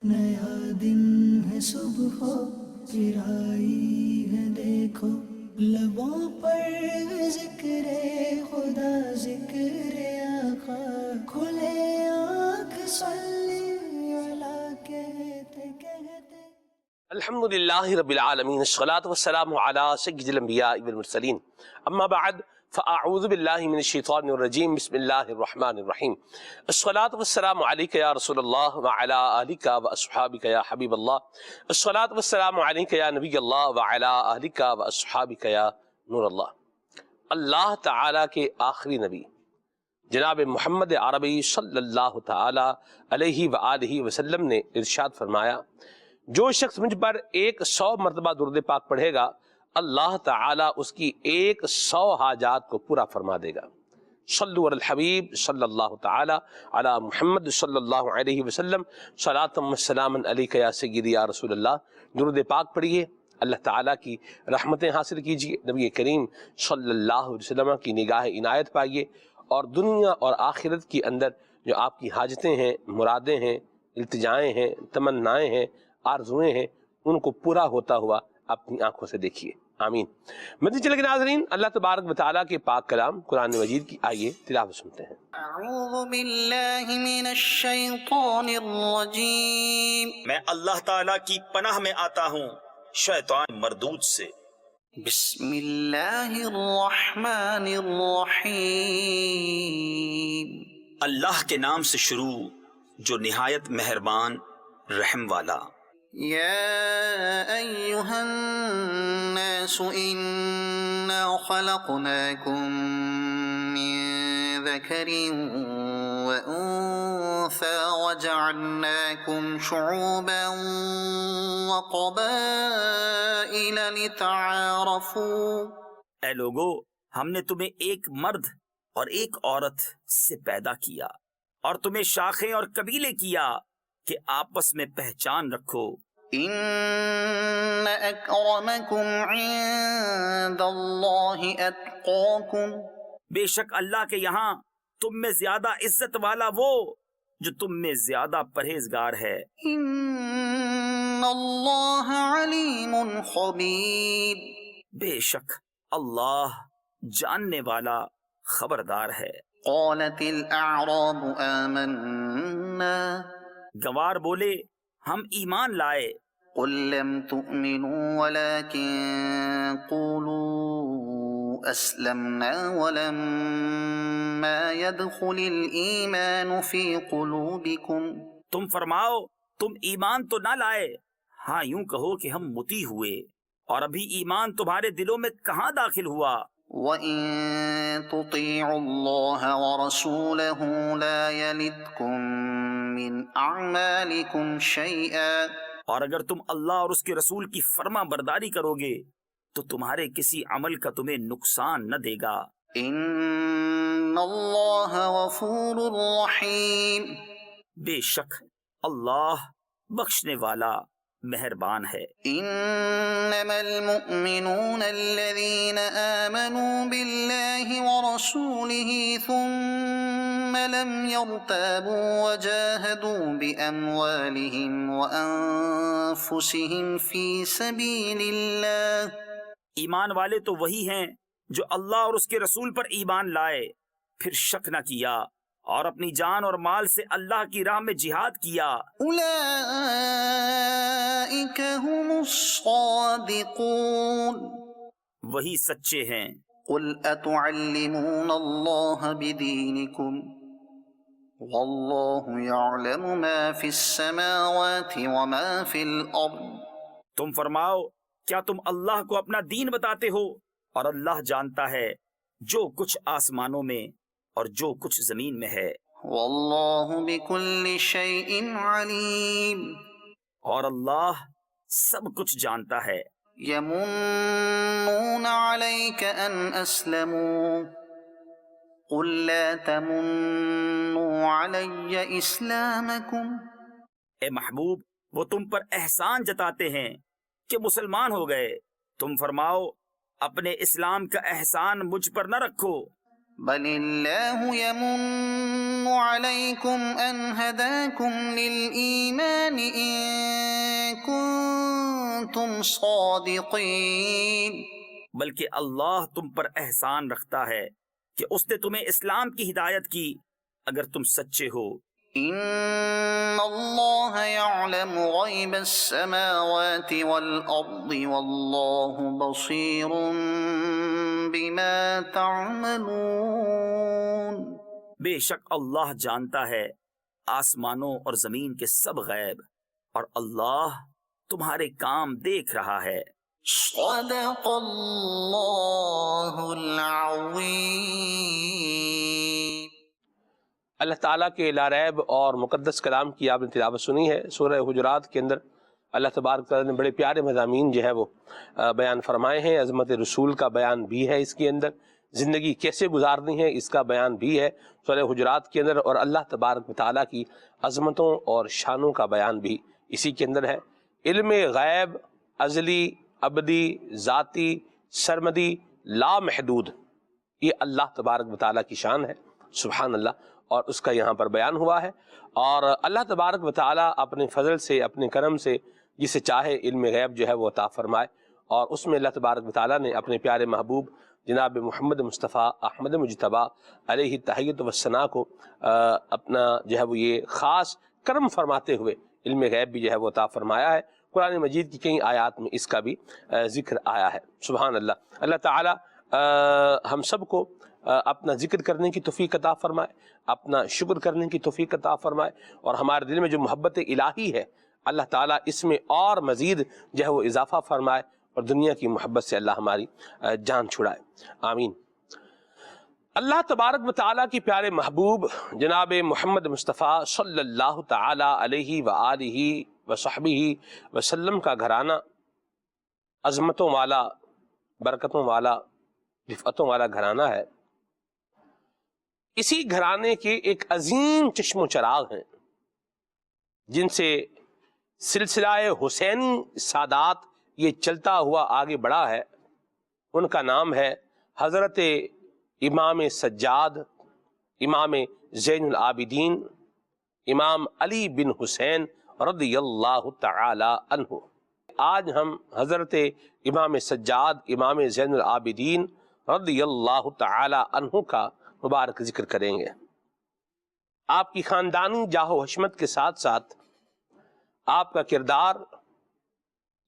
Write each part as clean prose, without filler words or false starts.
نیا دن ہے صبح چرائی ہے دیکھو، لبوں پر ذکر خدا ذکر آقا، کھلے آنکھ صلی اللہ کہتے کہتے۔ الحمد للہ رب العالمین، الصلاۃ والسلام علی سید الانبیاء والمرسلین، اما بعد فاعوذ باللہ من الشیطان الرجیم، بسم اللہ الرحمن الرحیم۔ الصلاۃ والسلام علیک یا رسول اللہ وعلی آلک واصحابک یا حبیب اللہ، الصلاۃ والسلام علیک یا نبی اللہ وعلی آلک واصحابک یا نور اللہ۔ اللہ تعالیٰ کے آخری نبی جناب محمد عربی صلی اللہ تعالی علیہ وآلہ وسلم نے ارشاد فرمایا، جو شخص مجھ پر 100 مرتبہ درود پاک پڑھے گا، اللہ تعالیٰ اس کی 100 حاجات کو پورا فرما دے گا۔ صلو علی الحبیب صلی اللہ تعالی علی محمد صلی اللہ علیہ وسلم، صلاۃ و سلام علیک یا سیدی یا رسول اللہ۔ درود پاک پڑھیے، اللہ تعالیٰ کی رحمتیں حاصل کیجیے، نبی کریم صلی اللہ علیہ وسلم کی نگاہ عنایت پائیے، اور دنیا اور آخرت کی اندر جو آپ کی حاجتیں ہیں، مرادیں ہیں، التجائیں ہیں، تمنائیں ہیں، آرزویں ہیں، ان کو پورا ہوتا ہوا اپنی آنکھوں سے دیکھیے، آمین۔ مدنی چینل کے ناظرین، اللہ تبارک و تعالیٰ کے پاک کلام قرآن مجید کی آئیے تلاوت سنتے ہیں۔ اعوذ باللہ من الشیطان الرجیم، میں اللہ تعالیٰ کی پناہ میں آتا ہوں شیطان مردود سے۔ بسم اللہ الرحمن الرحیم، اللہ کے نام سے شروع جو نہایت مہربان رحم والا۔ یا ایہا الناس انا خلقناکم من ذکر وانثى وجعلناکم شعوبا وقبائل لتعارفوا۔ اے لوگو، ہم نے تمہیں ایک مرد اور ایک عورت سے پیدا کیا اور تمہیں شاخیں اور قبیلے کیا کہ آپس میں پہچان رکھو۔ ان اکرمکم عند اللہ اتقاکم، بے شک اللہ کے یہاں تم میں زیادہ عزت والا وہ جو تم میں زیادہ پرہیزگار ہے۔ ان اللہ علیم خبیر، بے شک اللہ جاننے والا خبردار ہے۔ قالت الاعراب آمنا، گوار بولے ہم ایمان لائے۔ قل لم تؤمنوا ولكن قولوا اسلمنا ولما يدخل الايمان في قلوبكم، تم فرماؤ تم ایمان تو نہ لائے، ہاں یوں کہو کہ ہم متی ہوئے، اور ابھی ایمان تمہارے دلوں میں کہاں داخل ہوا۔ وَإِن تُطِيعُوا اللَّهَ وَرَسُولَهُ لَا يَلِدْكُم مِّنْ أَعْمَالِكُمْ شَيْئًا، اور اگر تم اللہ اور اس کے رسول کی فرما برداری کرو گے تو تمہارے کسی عمل کا تمہیں نقصان نہ دے گا۔ إِنَّ اللَّهَ غَفُورٌ رَّحِيمٌ، بے شک اللہ بخشنے والا مہربان ہے۔ انما المؤمنون الذين آمنوا بالله ورسوله ثم لم يرتابوا وجاهدوا بأموالهم وأنفسهم في سبيل الله، ایمان والے تو وہی ہیں جو اللہ اور اس کے رسول پر ایمان لائے، پھر شک نہ کیا اور اپنی جان اور مال سے اللہ کی راہ میں جہاد کیا۔ اولئک هم الصادقون، وہی سچے ہیں۔ قل اتعلمون اللہ بدینکم واللہ یعلم ما فی السماوات وما فی الارض، تم فرماؤ کیا تم اللہ کو اپنا دین بتاتے ہو، اور اللہ جانتا ہے جو کچھ آسمانوں میں اور جو کچھ زمین میں ہے۔ واللہ بکل شیء علیم، اور اللہ سب کچھ جانتا ہے۔ یمنون علیک ان اسلموا قل لا تمنوا علی اسلامکم، اے محبوب وہ تم پر احسان جتاتے ہیں کہ مسلمان ہو گئے، تم فرماؤ اپنے اسلام کا احسان مجھ پر نہ رکھو۔ بل اللہ یمن علیکم ان ہداکم للایمان ان کنتم صادقین، بلکہ اللہ تم پر احسان رکھتا ہے کہ اس نے تمہیں اسلام کی ہدایت کی اگر تم سچے ہو۔ ان اللہ یعلم غیب السماوات والارض واللہ بصیر بما تعملون، بے شک اللہ جانتا ہے آسمانوں اور زمین کے سب غیب، اور اللہ تمہارے کام دیکھ رہا ہے۔ صدق اللہ العظیم۔ اللہ تعالیٰ کے لا ریب اور مقدس کلام کی آپ نے تلاوت سنی ہے۔ سورہ حجرات کے اندر اللہ تبارک تعالیٰ نے بڑے پیارے مضامین جو ہے وہ بیان فرمائے ہیں۔ عظمت رسول کا بیان بھی ہے اس کے اندر، زندگی کیسے گزارنی ہے اس کا بیان بھی ہے سورہ حجرات کے اندر، اور اللہ تبارک تعالیٰ کی عظمتوں اور شانوں کا بیان بھی اسی کے اندر ہے۔ علم غیب ازلی، ابدی، ذاتی، سرمدی، لامحدود، یہ اللہ تبارک تعالیٰ کی شان ہے، سبحان اللہ، اور اس کا یہاں پر بیان ہوا ہے۔ اور اللہ تبارک تعالیٰ اپنے فضل سے، اپنے کرم سے جسے چاہے علم غیب جو ہے وہ عطا فرمائے، اور اس میں اللہ تبارک تعالیٰ نے اپنے پیارے محبوب جناب محمد مصطفیٰ احمد مجتبیٰ علیہ تحیت و ثنا کو اپنا جو ہے وہ یہ خاص کرم فرماتے ہوئے علم غیب بھی جو ہے وہ عطا فرمایا ہے۔ قرآن مجید کی کئی آیات میں اس کا بھی ذکر آیا ہے، سبحان اللہ۔ اللہ تعالیٰ ہم سب کو اپنا ذکر کرنے کی توفیق عطا فرمائے، اپنا شکر کرنے کی توفیق عطا فرمائے، اور ہمارے دل میں جو محبت الہی ہے اللہ تعالیٰ اس میں اور مزید جو ہے وہ اضافہ فرمائے، اور دنیا کی محبت سے اللہ ہماری جان چھڑائے، آمین۔ اللہ تبارک و تعالیٰ کی پیارے محبوب جناب محمد مصطفیٰ صلی اللہ تعالیٰ علیہ وآلہ وصحبہ وسلم کا گھرانہ عظمتوں والا، برکتوں والا، رفعتوں والا گھرانہ ہے۔ اسی گھرانے کے ایک عظیم چشم و چراغ ہیں جن سے سلسلہ حسینی سادات یہ چلتا ہوا آگے بڑھا ہے۔ ان کا نام ہے حضرت امام سجاد، امام زین العابدین، امام علی بن حسین رضی اللہ تعالی عنہ۔ آج ہم حضرت امام سجاد، امام زین العابدین رضی اللہ تعالی عنہ کا مبارک ذکر کریں گے۔ آپ کی خاندانی جاہ و حشمت کے ساتھ ساتھ آپ کا کردار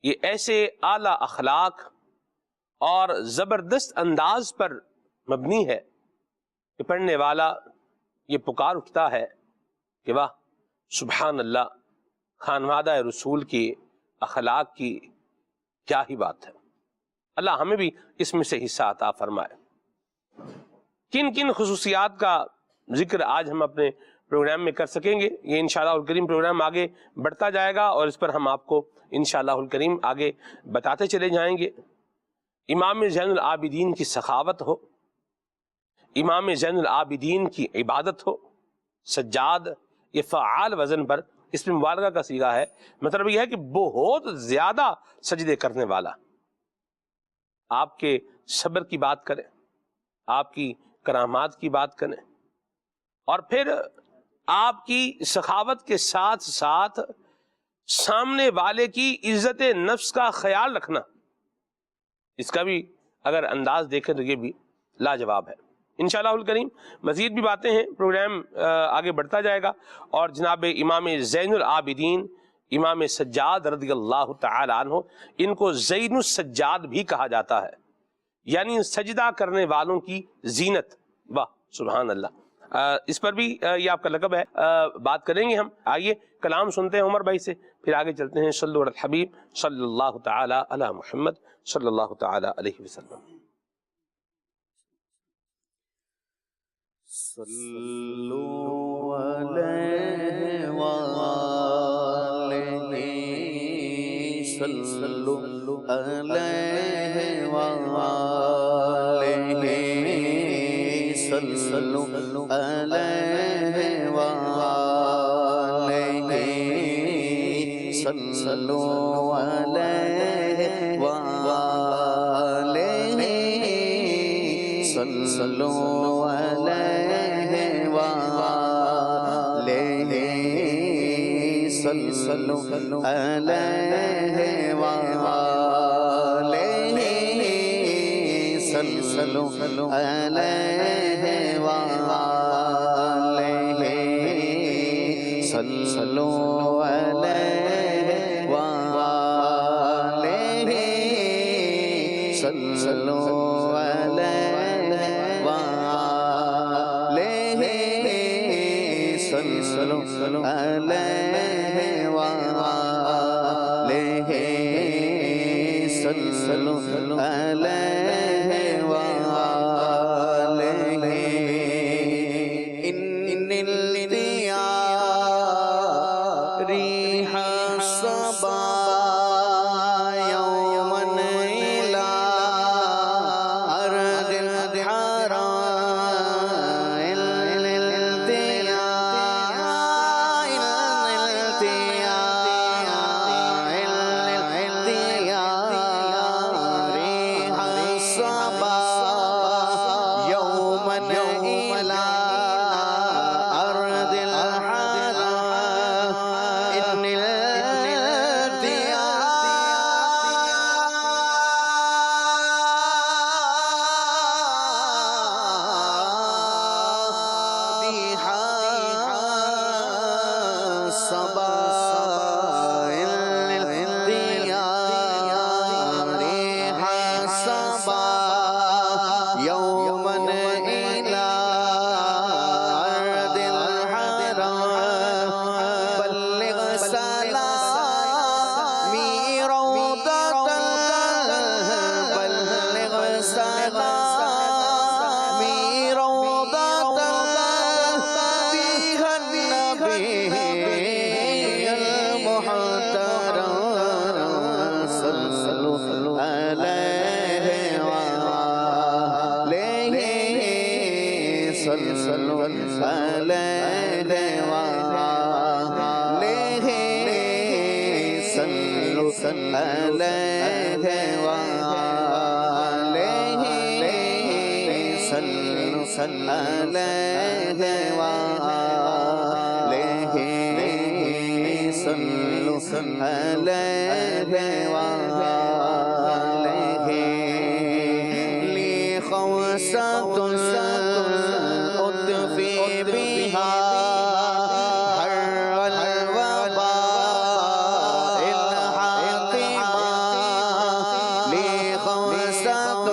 یہ ایسے اعلیٰ اخلاق اور زبردست انداز پر مبنی ہے کہ پڑھنے والا یہ پکار اٹھتا ہے کہ واہ سبحان اللہ، خانوادہ رسول کی اخلاق کی کیا ہی بات ہے۔ اللہ ہمیں بھی اس میں سے حصہ عطا فرمائے۔ کن کن خصوصیات کا ذکر آج ہم اپنے پروگرام میں کر سکیں گے، یہ انشاءاللہ الکریم پروگرام آگے بڑھتا جائے گا، اور اس پر ہم آپ کو انشاءاللہ الکریم آگے بتاتے چلے جائیں گے۔ امام زین العابدین کی سخاوت ہو، امام زین العابدین کی عبادت ہو۔ سجاد یہ فعال وزن پر اس میں مبالغہ کا صیغہ ہے، مطلب یہ ہے کہ بہت زیادہ سجدے کرنے والا۔ آپ کے صبر کی بات کریں، آپ کی کرامات کی بات کریں، اور پھر آپ کی سخاوت کے ساتھ ساتھ سامنے والے کی عزت نفس کا خیال رکھنا، اس کا بھی اگر انداز دیکھیں تو یہ بھی لاجواب ہے۔ انشاءاللہ الکریم مزید بھی باتیں ہیں، پروگرام آگے بڑھتا جائے گا، اور جناب امام زین العابدین امام سجاد رضی اللہ تعالی عنہ، ان کو زین السجاد بھی کہا جاتا ہے، یعنی سجدہ کرنے والوں کی زینت۔ واہ سبحان اللہ، اس پر بھی یہ آپ کا لقب ہے، بات کریں گے ہم۔ آئیے کلام سنتے ہیں عمر بھائی سے، پھر آگے چلتے ہیں۔ صلو علی الحبیب صلی اللہ تعالی علی محمد صلی اللہ تعالی علیہ وسلم۔ صلو علیہ وآلہ، صلو علیہ وآلہ، صلو علیہ وآلہ، صلو علیہ وآلہ، صلو صلوا علیہ وآلہ صلوا علیہ وآلہ صلوا علیہ وآلہ صلوا علیہ وآلہ صلوا علیہ وآلہ صلوا علیہ وآلہ ان الدیار ریح الصبا یوما الی ارض صلوا علیہ وآلہ صلوا علیہ وآلہ صلوا علیہ وآلہ صلوا علیہ وآلہ لی خوصۃ اطفی بہا حر الوباء الحاطمہ لی خوصۃ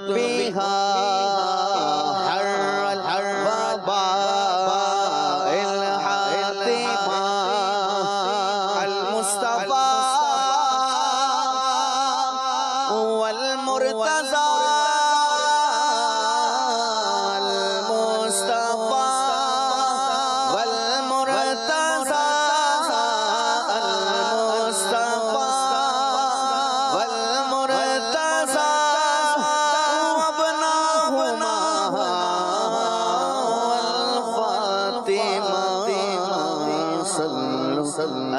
بها حر الوباء الحاطمة المصطفى والمرتضى المصطفى والمرتضى المصطفى والمرتضى صلوا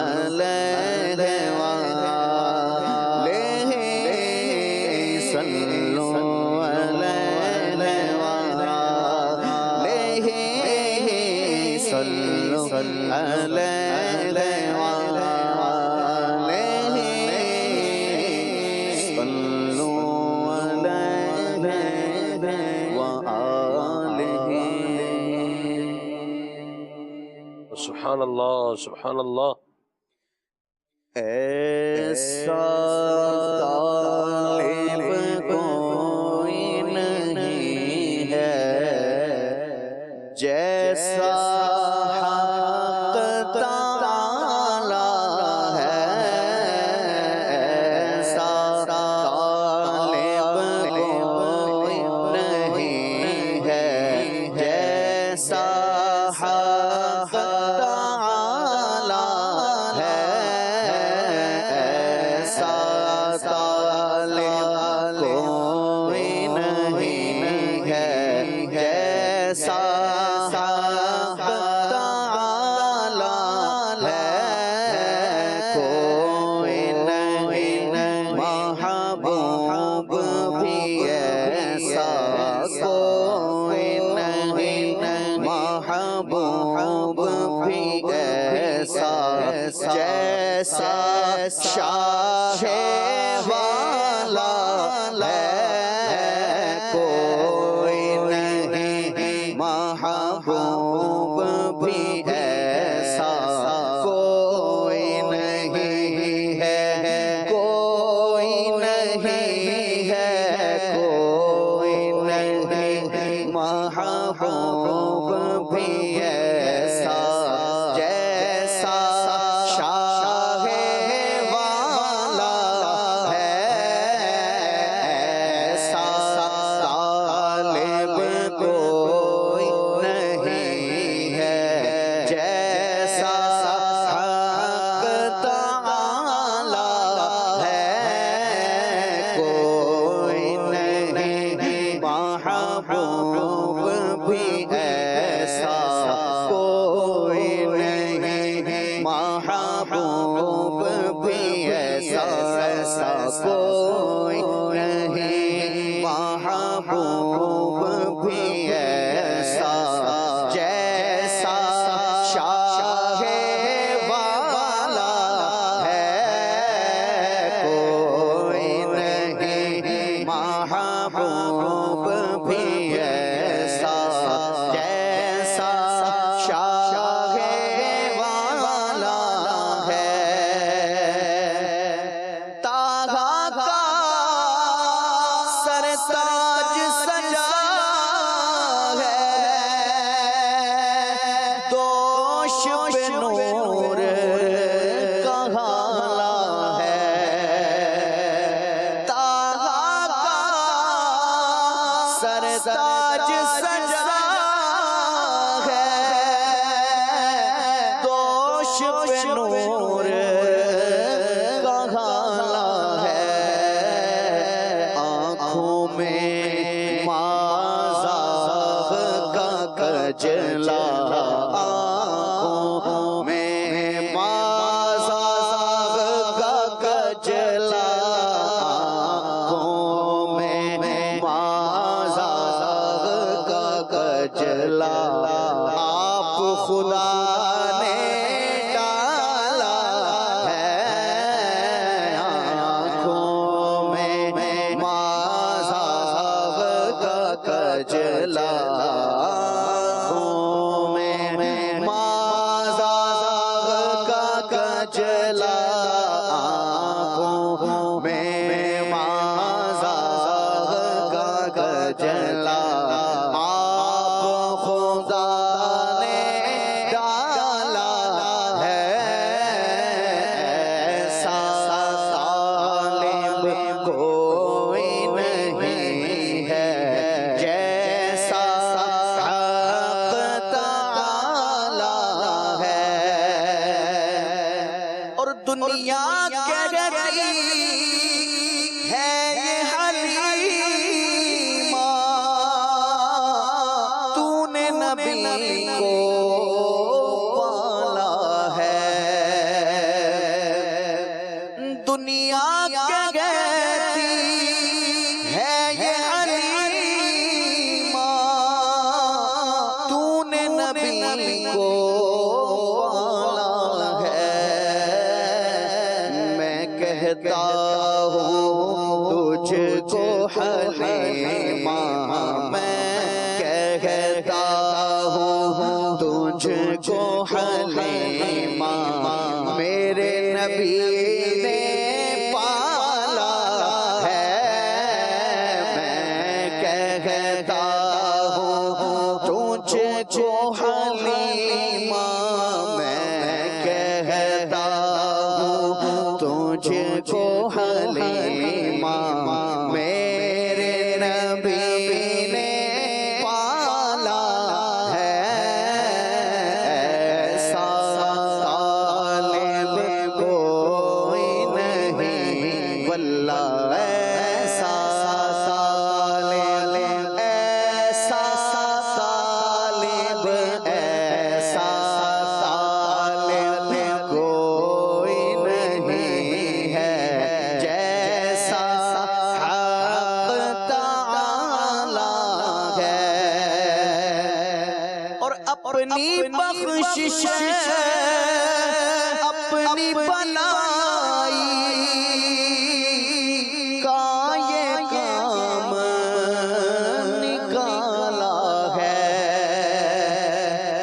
علیہ وآلہ صلوا علیہ وآلہ صلوا علیہ وآلہ صلوا علیہ وآلہ. سبحان اللہ سبحان اللہ. ایسا طالب کوئی نہیں ہے جیسا حق تعالی ہے. ایسا طالب کوئی نہیں ہے جیسا حق تعالی ہے. ایسا جیسا شاہ والا ہے کوئی نہیں، محبوب بھی ایسا کوئی نہیں ہے، کوئی نہیں ہے، کوئی نہیں، محبوب بھی ایسا جیسا شاہ والا ہے، ایسا طالب کوئی نہیں ہے، جیسا حق تعالی ہے کوئی نہیں، محبوب بھی ایسا کوئی نہیں، محبوب بھی ایسا ایسا کوئی نہیں، محبوب بھی ایسا جیسا شاہ والا ہے کوئی نہیں، محبوب بھی ایسا جیسا شاہ والا ہے، طٰہٰ کا سر تاج سجا ہے، دوش پہ نور کا حالہ ہے، طٰہٰ کا سر تاج سجا ہے، دوش پہ نور کا حالہ ہے، آنکھوں میں مازاغ کا کجلا، آنکھوں میں مازاغ کا کجلا، آنکھوں میں مازاغ کا کجلا، آپ خدا نے ڈالا ہے، آنکھوں میں مازاغ کا کجلا، آنکھوں میں مازاغ کا کجلا، آنکھوں میں مازاغ کا کجلا، آپ خدا نے ڈالا ہے، ایسا طالب کوئی نہیں ہے، جیسا حق تعالی ہے، اور دنیا کہتی ہے یہ حلیمہ، تو نے نبی کو پالا ہے، دنیا کہتی ہے یہ حلیمہ، تو نے نبی کو پالا ہے، میں کہتا ہوں تجھ کو حلیمہ، میں کہتا ہوں تجھ کو حلیمہ، میرے نبی نے پالا ہے، میں کہتا ہوں تجھ کو حلیمہ، میں کہتا ہوں تجھ کو حلیمہ، میرے نبی نے پالا ہے، ایسا طالب کوئی نہیں، واللہ ایسا طالب، ایسا طالب، ایسا طالب کوئی نہیں ہے، جیسا حق تعالی ہے، اور اپنی بخشش اپنی بنائی کا یہ کام نکالا ہے،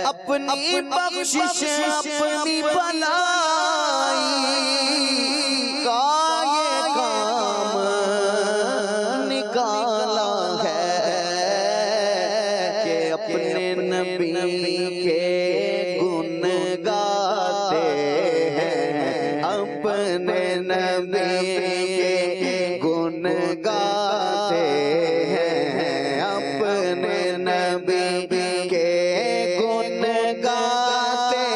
اپنی بخشش اپنی بنائی کا یہ کام نکالا ہے کہ اپنے نبی کے گن گاتے ہیں، اپنے نبی کے گن گاتے ہیں، اپنے نبی کے گن گاتے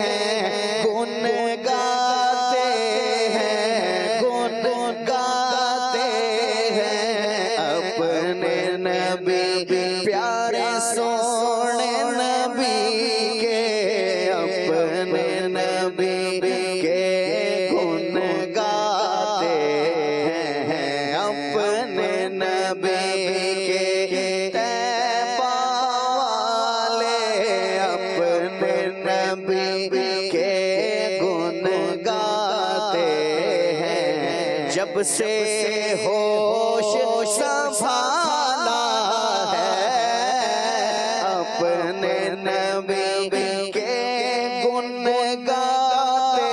ہیں، گن گاتے ہیں، گن گاتے ہیں، اپنے نبی پیارے سونے نبی کے، اپنے نبی کے گن گاتے ہیں، اپنے نبی کے طیبہ والے اپنے نبی کے گن گاتے ہیں، جب سے ہوش سنبھالا ہے، اپنے نبی کے گن گاتے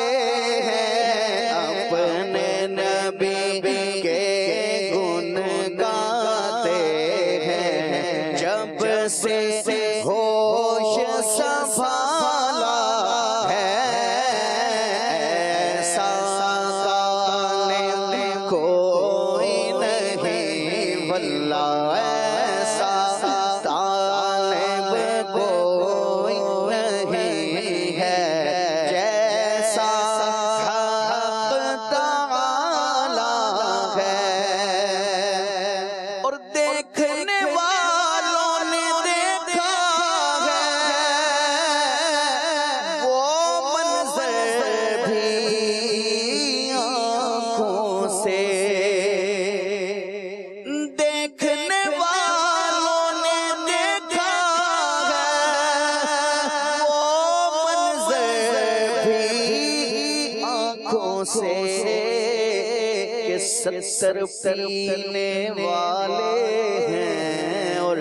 ہیں، اپنے نبی کے گن گاتے ہیں، جب سے ہوش سنبھالا ہے، ایسا غالب کوئی نہیں واللہ، ایسا طالب کوئی نہیں ہے جیسا حق تعالی ہے، اور دیکھنے والوں نے دیکھا ہے وہ منظر بھی آنکھوں سے، دیکھنے والوں نے دیکھا ہے وہ منظر بھی آنکھوں سے، کہ 70 پینے والے ہیں اور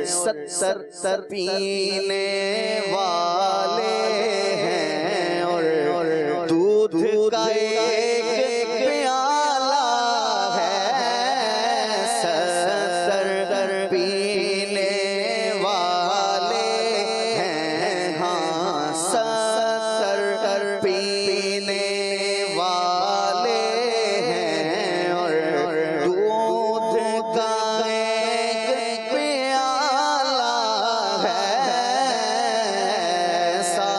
70 پینے والے ہیں، اور دودھ کا ایک پیالہ ہے، 70 پینے والے ہیں، ہاں 70 پینے والے ہیں، اور دودھ کا ایک پیالہ ہے، ایسا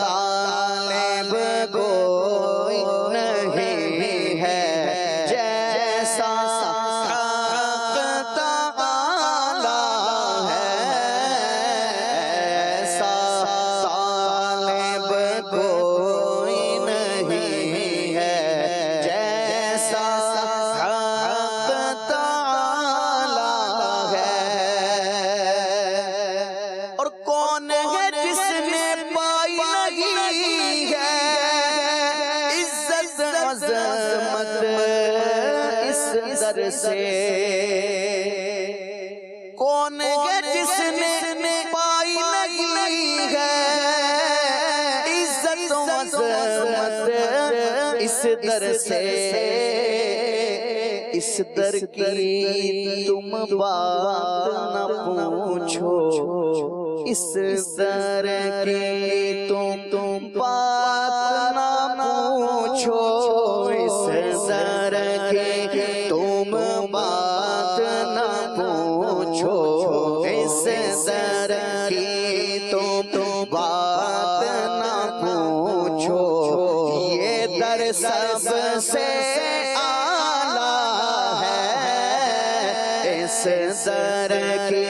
طالب کوئی نہیں ہے جیسا حق تعالی ہے، ایسا طالب کوئی نہیں ہے جیسا حق تعالی ہے، اور کون ہے جس نے پائی نہیں ہے عزت عظمت اس در سے، کون ہے جس نے پائی نہیں ہے عزت عظمت اس در سے، اس در کی تم بات نہ پوچھو، اس در کی تم بات نہ پوچھو، اس در کی تم بات نہ پوچھو، اس در کی تم بات نہ پوچھو، یہ در سب سے اس در کی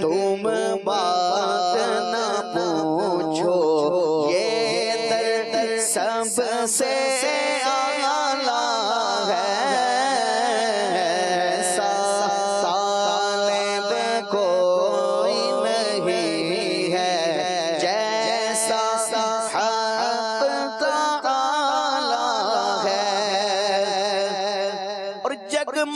تم بات نہ پوچھو، یہ در سب سے اعلیٰ ہے، ایسا طالب کوئی نہیں ہے جیسا حق تعالی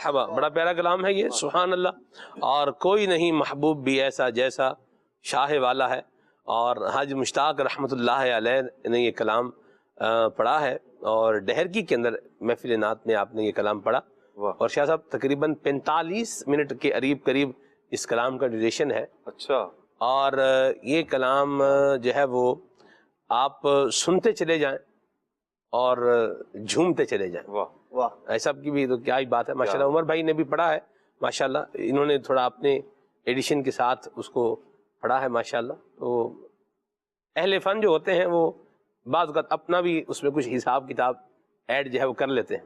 مرحبا، بڑا پیارا کلام ہے یہ، سبحان اللہ. اور کوئی نہیں محبوب بھی ایسا جیسا شاہ والا ہے. اور حاج مشتاق رحمۃ اللہ علیہ نے یہ کلام پڑھا ہے، اور ڈہرکی کے اندر محفل نعت میں آپ نے یہ کلام پڑھا. اور شاہ صاحب تقریباً 45 منٹ کے قریب اس کلام کا ڈیوریشن ہے. اچھا. اور یہ کلام جو ہے وہ آپ سنتے چلے جائیں اور جھومتے چلے جائیں. واہ واہ. ایسا کی بھی تو کیا ہی بات ہے ماشاءاللہ. عمر بھائی نے بھی پڑھا ہے ماشاءاللہ، انہوں نے تھوڑا اپنے ایڈیشن کے ساتھ اس کو پڑھا ہے ماشاءاللہ. تو اہل فن جو ہوتے ہیں وہ بعض اوقات اپنا بھی اس میں کچھ حساب کتاب ایڈ جو ہے وہ کر لیتے ہیں.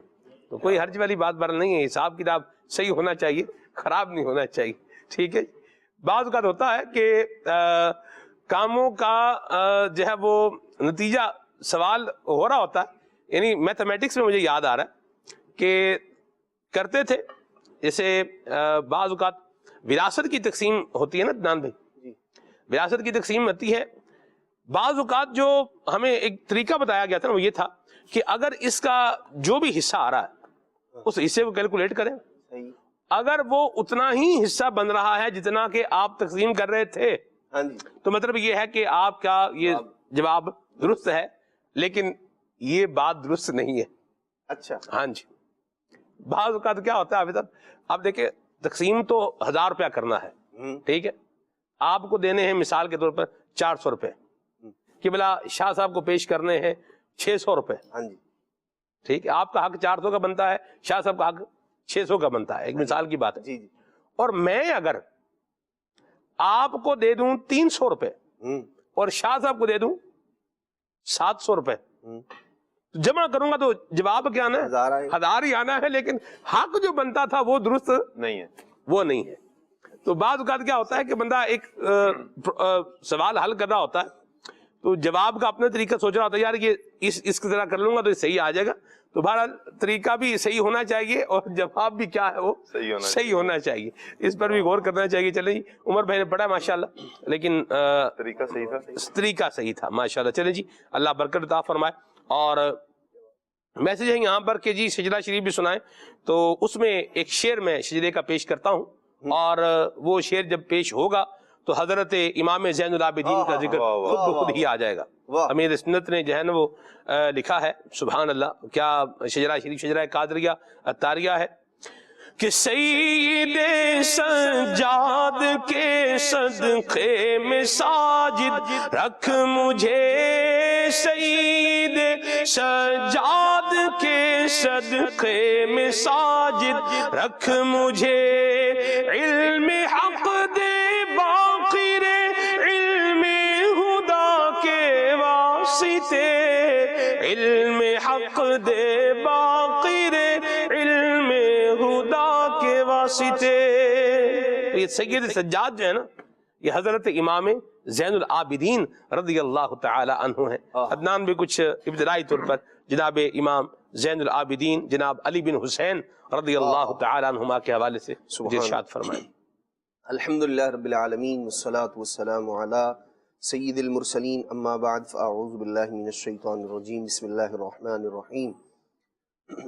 تو کوئی حرج والی بات بر نہیں ہے، حساب کتاب صحیح ہونا چاہیے، خراب نہیں ہونا چاہیے. ٹھیک ہے. بعض اوقات ہوتا ہے کہ کاموں کا جو ہے وہ نتیجہ سوال ہو رہا ہوتا ہے. یعنی میتھمیٹکس میں مجھے یاد آ رہا ہے کہ کرتے تھے جیسے بعض اوقات وراثت کی تقسیم ہوتی ہے نا عدنان بھائی، وراثت کی تقسیم ہوتی ہے. بعض اوقات جو ہمیں ایک طریقہ بتایا گیا تھا نا وہ یہ تھا کہ اگر اس کا جو بھی حصہ آ رہا ہے اس حصے کو کیلکولیٹ کریں، اگر وہ اتنا ہی حصہ بن رہا ہے جتنا کہ آپ تقسیم کر رہے تھے تو مطلب یہ ہے کہ آپ کا یہ جواب درست ہے، لیکن یہ بات درست نہیں ہے. اچھا. ہاں جی. بعض اوقات کیا ہوتا ہے ابھی تک آپ دیکھیں تقسیم تو 1000 روپیہ کرنا ہے، ٹھیک ہے، آپ کو دینے ہیں مثال کے طور پر 400 روپے کہ بلا شاہ صاحب کو پیش کرنے ہیں 600 روپے. ہاں جی. ٹھیک ہے، آپ کا حق 400 کا بنتا ہے، شاہ صاحب کا حق 600 کا بنتا ہے. ایک مثال کی بات ہے. جی جی. اور میں اگر آپ کو دے دوں 300 روپے اور شاہ صاحب کو دے دوں 700 روپے، جمع کروں گا تو جواب کیا آنا ہے؟ 1000 ہی آنا ہے، لیکن حق جو بنتا تھا وہ درست نہیں ہے، وہ نہیں ہے. تو بعض اوقات کیا ہوتا ہے کہ بندہ ایک سوال حل کر رہا ہوتا ہے تو جواب کا اپنا طریقہ سوچ رہا ہوتا ہے، یار یہ اس کی طرح کر لوں گا تو یہ صحیح آ جائے گا. تو بہرحال طریقہ بھی صحیح ہونا چاہیے اور جواب بھی کیا ہے وہ صحیح ہونا چاہیے. اس پر بھی غور کرنا چاہیے. چلیں جی، عمر بھائی نے پڑھا ماشاءاللہ، لیکن طریقہ صحیح تھا ماشاءاللہ. چلیں جی، اللہ برکت عطا فرمائے. اور میسج ہے یہاں پر کہ جی سجدہ شریف بھی سنائیں، تو اس میں ایک شعر میں سجدے کا پیش کرتا ہوں، اور وہ شعر جب پیش ہوگا تو حضرت امام زین العابدین کا ذکر خود بخود ہی آ جائے گا. امیر سنت نے جو ہے نا وہ لکھا ہے، سبحان اللہ، کیا شجرہ شریف شجرہ قادریہ الطاریہ ہے کہ سید سجاد کے صدقے میں ساجد رکھ مجھے، سید سجاد کے صدقے میں ساجد رکھ مجھے، علم حق دے باقی رے علم خدا کے واسطے، علم حق دے باقی رے علم خدا کے واسطے. یہ سید سجاد جو ہے نا یہ حضرت امام زین العابدین رضی اللہ تعالی عنہ ہیں. عدنان بھی کچھ ابتدائی طور پر جناب امام زین العابدین جناب علی بن حسین رضی اللہ تعالی عنہما کے حوالے سے ارشاد فرمائیں. الحمدللہ رب العالمین والصلاة والسلام علی سید المرسلین، اما بعد فاعوذ باللہ من الشیطان الرجیم، بسم اللہ الرحمن الرحیم.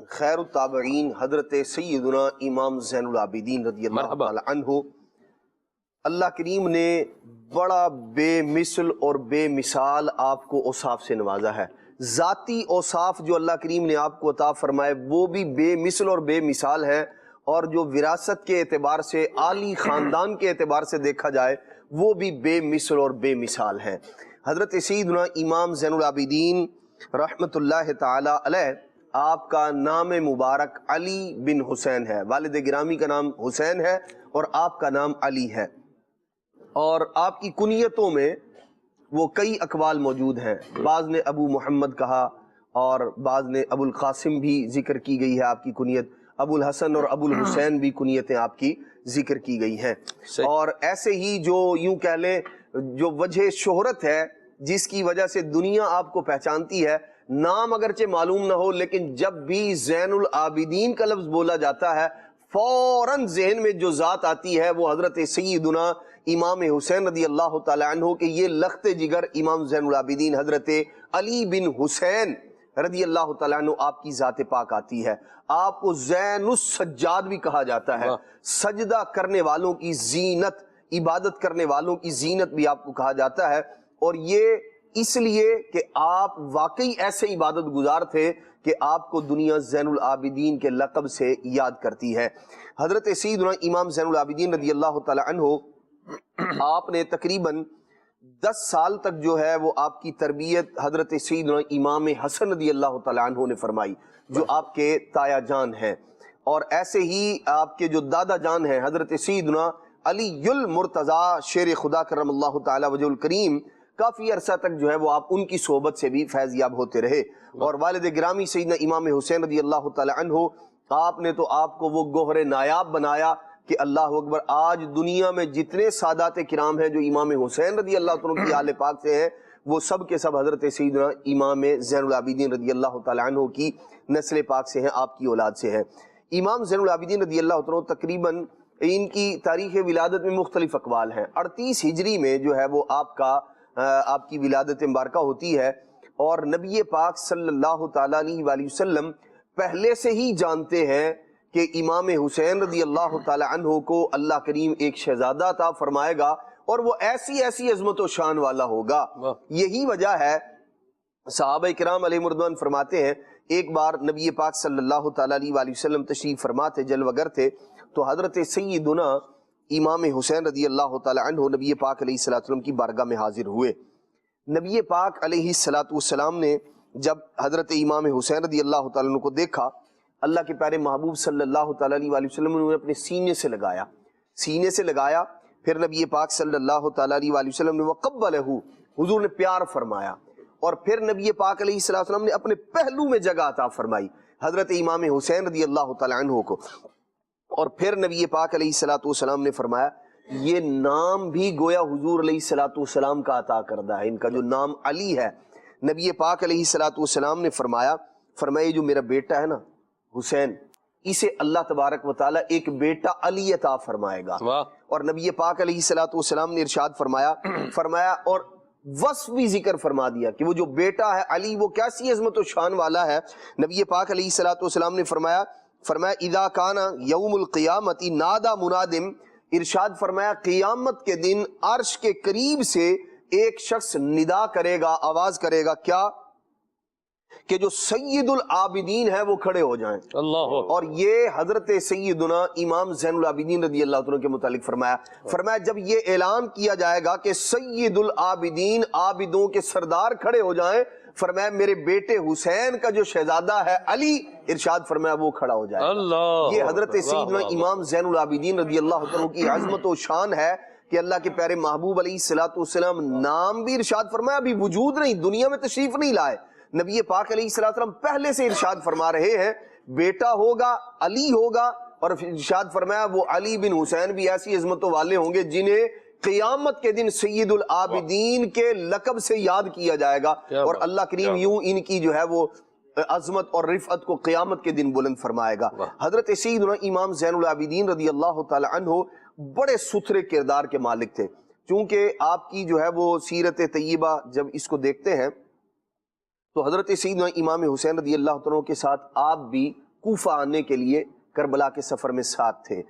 خیر التابعین حضرت سیدنا امام زین العابدین رضی اللہ تعالی عنہ، اللہ کریم نے بڑا بے مثل اور بے مثال آپ کو اوصاف سے نوازا ہے. ذاتی اوصاف جو اللہ کریم نے آپ کو عطا فرمائے وہ بھی بے مثل اور بے مثال ہے، اور جو وراثت کے اعتبار سے عالی خاندان کے اعتبار سے دیکھا جائے وہ بھی بے مثل اور بے مثال ہے. حضرت سیدنا امام زین العابدین رحمت اللہ تعالی علیہ، آپ کا نام مبارک علی بن حسین ہے، والد گرامی کا نام حسین ہے اور آپ کا نام علی ہے. اور آپ کی کنیتوں میں وہ کئی اقوال موجود ہیں، بعض نے ابو محمد کہا اور بعض نے ابو القاسم بھی ذکر کی گئی ہے آپ کی کنیت، ابو الحسن اور ابو الحسین بھی کنیتیں آپ کی ذکر کی گئی ہیں. اور ایسے ہی جو یوں کہہ لیں جو وجہ شہرت ہے جس کی وجہ سے دنیا آپ کو پہچانتی ہے، نام اگرچہ معلوم نہ ہو لیکن جب بھی زین العابدین کا لفظ بولا جاتا ہے فوراً ذہن میں جو ذات آتی ہے وہ حضرت سیدنا امام حسین رضی اللہ تعالی عنہ کہ یہ لخت جگر امام زین العابدین حضرت علی بن حسین رضی اللہ تعالیٰ عنہ آپ کی ذات پاک آتی ہے. آپ کو زین السجاد بھی کہا جاتا ہے, سجدہ کرنے والوں کی زینت, عبادت کرنے والوں کی زینت بھی آپ کو کہا جاتا ہے. اور یہ اس لیے کہ آپ واقعی ایسے عبادت گزار تھے کہ آپ کو دنیا زین العابدین کے لقب سے یاد کرتی ہے. حضرت سیدنا امام زین العابدین رضی اللہ تعالیٰ عنہ, آپ نے تقریباً 10 سال تک جو ہے وہ آپ کی تربیت حضرت سیدنا امام حسن رضی اللہ تعالیٰ عنہ نے فرمائی, جو آپ کے تایا جان ہیں. اور ایسے ہی آپ کے جو دادا جان ہیں حضرت سیدنا علی المرتضیٰ شیر خدا کرم اللہ تعالیٰ وجہ الکریم, کافی عرصہ تک جو ہے وہ آپ ان کی صحبت سے بھی فیض یاب ہوتے رہے. اور والد گرامی سیدنا امام حسین رضی اللہ تعالیٰ عنہ, آپ نے تو آپ کو وہ گوہر نایاب بنایا کہ اللہ اکبر, آج دنیا میں جتنے سادات کرام ہیں جو امام حسین رضی اللہ تعالیٰ کی آل پاک سے ہیں, وہ سب کے سب حضرت سیدنا امام زین العابدین رضی اللہ تعالیٰ عنہ کی نسل پاک سے ہیں, آپ کی اولاد سے ہیں. امام زین العابدین رضی اللہ تعالیٰ تقریباً ان کی تاریخ ولادت میں مختلف اقوال ہیں. 38 ہجری میں جو ہے وہ آپ کی ولادت مبارکہ ہوتی ہے. اور نبی پاک صلی اللہ تعالیٰ علیہ وآلہ وسلم پہلے سے ہی جانتے ہیں کہ امام حسین رضی اللہ تعالیٰ عنہ کو اللہ کریم ایک شہزادہ عطا فرمائے گا, اور وہ ایسی عظمت و شان والا ہوگا. یہی وجہ ہے, صحابہ کرام علیہ رضوان فرماتے ہیں, ایک بار نبی پاک صلی اللہ تعالیٰ علیہ وآلہ وسلم تشریف فرما تھے, جلوہ گر تھے, تو حضرت سیدنا امام حسین رضی اللہ تعالیٰ عنہ نبی پاک علیہ السلام کی بارگاہ میں حاضر ہوئے. نبی پاک علیہ السلام نے جب حضرت امام حسین رضی اللہ تعالیٰ عنہ کو دیکھا, اللہ کے پیارے محبوب صلی اللہ تعالیٰ علیہ وسلم نے اپنے سینے سے لگایا. پھر نبی پاک صلی اللہ تعالیٰ علیہ وسلم نے وقبلہ, حضور نے پیار فرمایا. اور پھر نبی پاک علیہ السلام نے اپنے پہلو میں جگہ عطا فرمائی حضرت امام حسین رضی اللہ تعالیٰ عنہ کو. اور پھر نبی پاک علیہ السلام نے فرمایا, یہ نام بھی گویا حضور علیہ السلام کا عطا کردہ ہے, ان کا جو نام علی ہے. نبی پاک علیہ السلام نے فرمایا یہ جو میرا بیٹا ہے نا حسین, اسے اللہ تبارک و تعالیٰ ایک بیٹا علی عطا فرمائے گا. اور نبی پاک علیہ السلام نے ارشاد فرمایا اور وصف بھی ذکر فرما دیا کہ وہ جو بیٹا ہے علی وہ کیسی عظمت و شان والا ہے. نبی پاک علیہ السلام نے فرمایا اذا کان یوم القیامت نادا منادم, ارشاد فرمایا قیامت کے دن عرش کے قریب سے ایک شخص ندا کرے گا, آواز کرے گا, کیا کہ جو سید العابدین ہے وہ کھڑے ہو جائیں. اور یہ حضرت سیدنا امام زین العابدین رضی اللہ عنہ کے متعلق فرمایا جب یہ اعلان کیا جائے گا کہ سید العابدین, عابدوں کے سردار کھڑے ہو جائیں, فرمایا میرے بیٹے حسین کا جو شہزادہ ہے علی, ارشاد فرمایا وہ کھڑا ہو جائے گا. یہ حضرت سیدنا امام زین العابدین رضی اللہ عنہ کی عظمت و شان ہے کہ اللہ کے پیارے محبوب علیہ السلام نام بھی ارشاد فرمایا, ابھی وجود نہیں, دنیا میں تشریف نہیں لائے. نبی پاک علیہ السلام پہلے سے ارشاد فرما رہے ہیں بیٹا ہوگا, علی ہوگا, اور ارشاد فرمایا وہ علی بن حسین بھی ایسی عظمتوں والے ہوں گے جنہیں قیامت کے دن سید العابدین کے لقب سے یاد کیا جائے گا. اور اللہ کریم یوں ان کی جو ہے وہ عظمت اور رفعت کو قیامت کے دن بلند فرمائے گا. حضرت سیدنا امام زین العابدین رضی اللہ تعالی عنہ بڑے ستھرے کردار کے مالک تھے. چونکہ آپ کی جو ہے وہ سیرت طیبہ جب اس کو دیکھتے ہیں تو حضرت سیدنا امام حسین رضی اللہ عنہ کے ساتھ آپ بھی کوفہ آنے کے لیے کربلا کے سفر میں ساتھ تھے.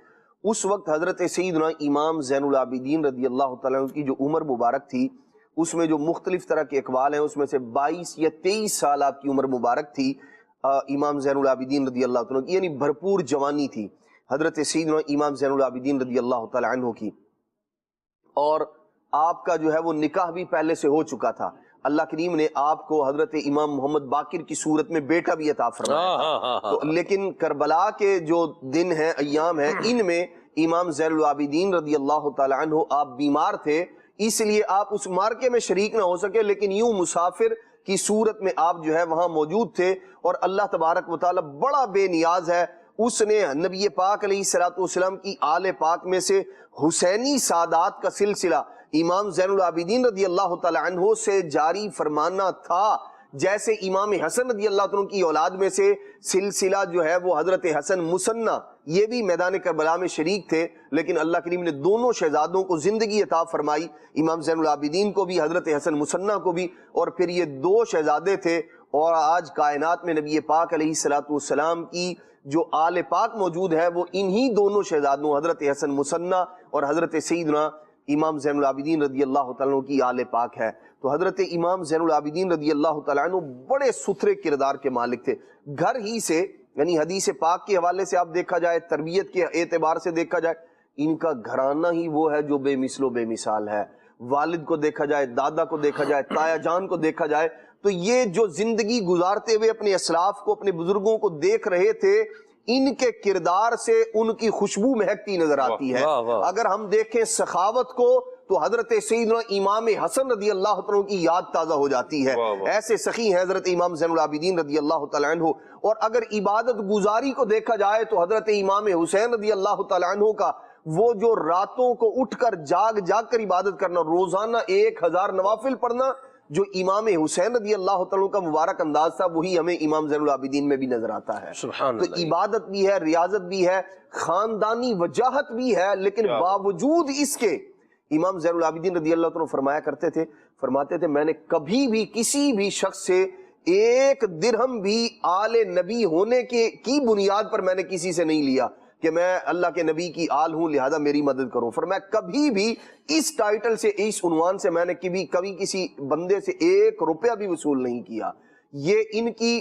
اس وقت حضرت سیدنا امام زین العابدین رضی اللہ تعالیٰ عنہ کی جو عمر مبارک تھی اس میں جو مختلف طرح کے اقوال ہیں, اس میں سے 22 یا 23 سال آپ کی عمر مبارک تھی امام زین العابدین رضی اللہ عنہ کی, یعنی بھرپور جوانی تھی حضرت سیدنا امام زین العابدین رضی اللہ تعالیٰ عنہ کی. اور آپ کا جو ہے وہ نکاح بھی پہلے سے ہو چکا تھا. اللہ کریم نے آپ کو حضرت امام محمد باقر کی صورت میں بیٹا بھی عطا فرمایا تھا. لیکن کربلا کے جو دن ہیں, ایام ہیں, ان میں امام زین العابدین رضی اللہ تعالیٰ عنہ آپ بیمار تھے, اس لیے آپ اس مارکے میں شریک نہ ہو سکے, لیکن یوں مسافر کی صورت میں آپ جو ہے وہاں موجود تھے. اور اللہ تبارک و تعالیٰ بڑا بے نیاز ہے, اس نے نبی پاک علیہ السلام کی آل پاک میں سے حسینی سادات کا سلسلہ امام زین العابدین رضی اللہ تعالی عنہ سے جاری فرمانا تھا, جیسے امام حسن رضی اللہ عنہ کی اولاد میں سے سلسلہ جو ہے وہ حضرت حسن مسنہ, یہ بھی میدان کربلا میں شریک تھے. لیکن اللہ کریم نے دونوں شہزادوں کو زندگی عطا فرمائی, امام زین العابدین کو بھی, حضرت حسن مسنہ کو بھی. اور پھر یہ دو شہزادے تھے, اور آج کائنات میں نبی پاک علیہ الصلوۃ والسلام کی جو آل پاک موجود ہے وہ انہی دونوں شہزادوں حضرت حسن مثنیٰ اور حضرت سیدنا امام زین العابدین رضی اللہ تعالیٰ عنہ کی آل پاک ہے۔ تو حضرت امام زین العابدین رضی اللہ تعالیٰ عنہ بڑے ستھرے کردار کے مالک تھے، گھر ہی سے، یعنی حدیث پاک کے حوالے سے آپ دیکھا جائے، تربیت کے اعتبار سے دیکھا جائے، ان کا گھرانہ ہی وہ ہے جو بے مثل و بے مثال ہے۔ والد کو دیکھا جائے، دادا کو دیکھا جائے، تایا جان کو دیکھا جائے، تو یہ جو زندگی گزارتے ہوئے اپنے اسلاف کو، اپنے بزرگوں کو دیکھ رہے تھے، ان کے کردار سے ان کی خوشبو مہکتی نظر آتی ہے۔ اگر ہم دیکھیں سخاوت کو تو حضرت سیدنا امام حسن رضی اللہ تعالیٰ کی یاد تازہ ہو جاتی ہے، ایسے سخی ہیں حضرت امام زین العابدین رضی اللہ تعالیٰ عنہ۔ اور اگر عبادت گزاری کو دیکھا جائے تو حضرت امام حسین رضی اللہ تعالیٰ عنہ کا وہ جو راتوں کو اٹھ کر جاگ کر عبادت کرنا، روزانہ 1000 نوافل پڑھنا، جو امام حسین رضی اللہ تعالیٰ کا مبارک انداز تھا، وہی ہمیں امام زین العابدین میں بھی نظر آتا ہے۔ سبحان تو اللہ۔ عبادت بھی ہے، ریاضت بھی ہے، خاندانی وجاہت بھی ہے، لیکن باوجود اس کے امام زین العابدین رضی اللہ تعالیٰ فرمایا کرتے تھے، فرماتے تھے میں نے کبھی بھی کسی بھی شخص سے 1 درہم بھی آل نبی ہونے کی بنیاد پر میں نے کسی سے نہیں لیا کہ میں اللہ کے نبی کی آل ہوں لہذا میری مدد کروں۔ فرمایا کبھی بھی اس ٹائٹل سے، اس عنوان سے میں نے کبھی کسی بندے سے 1 روپیہ بھی وصول نہیں کیا۔ یہ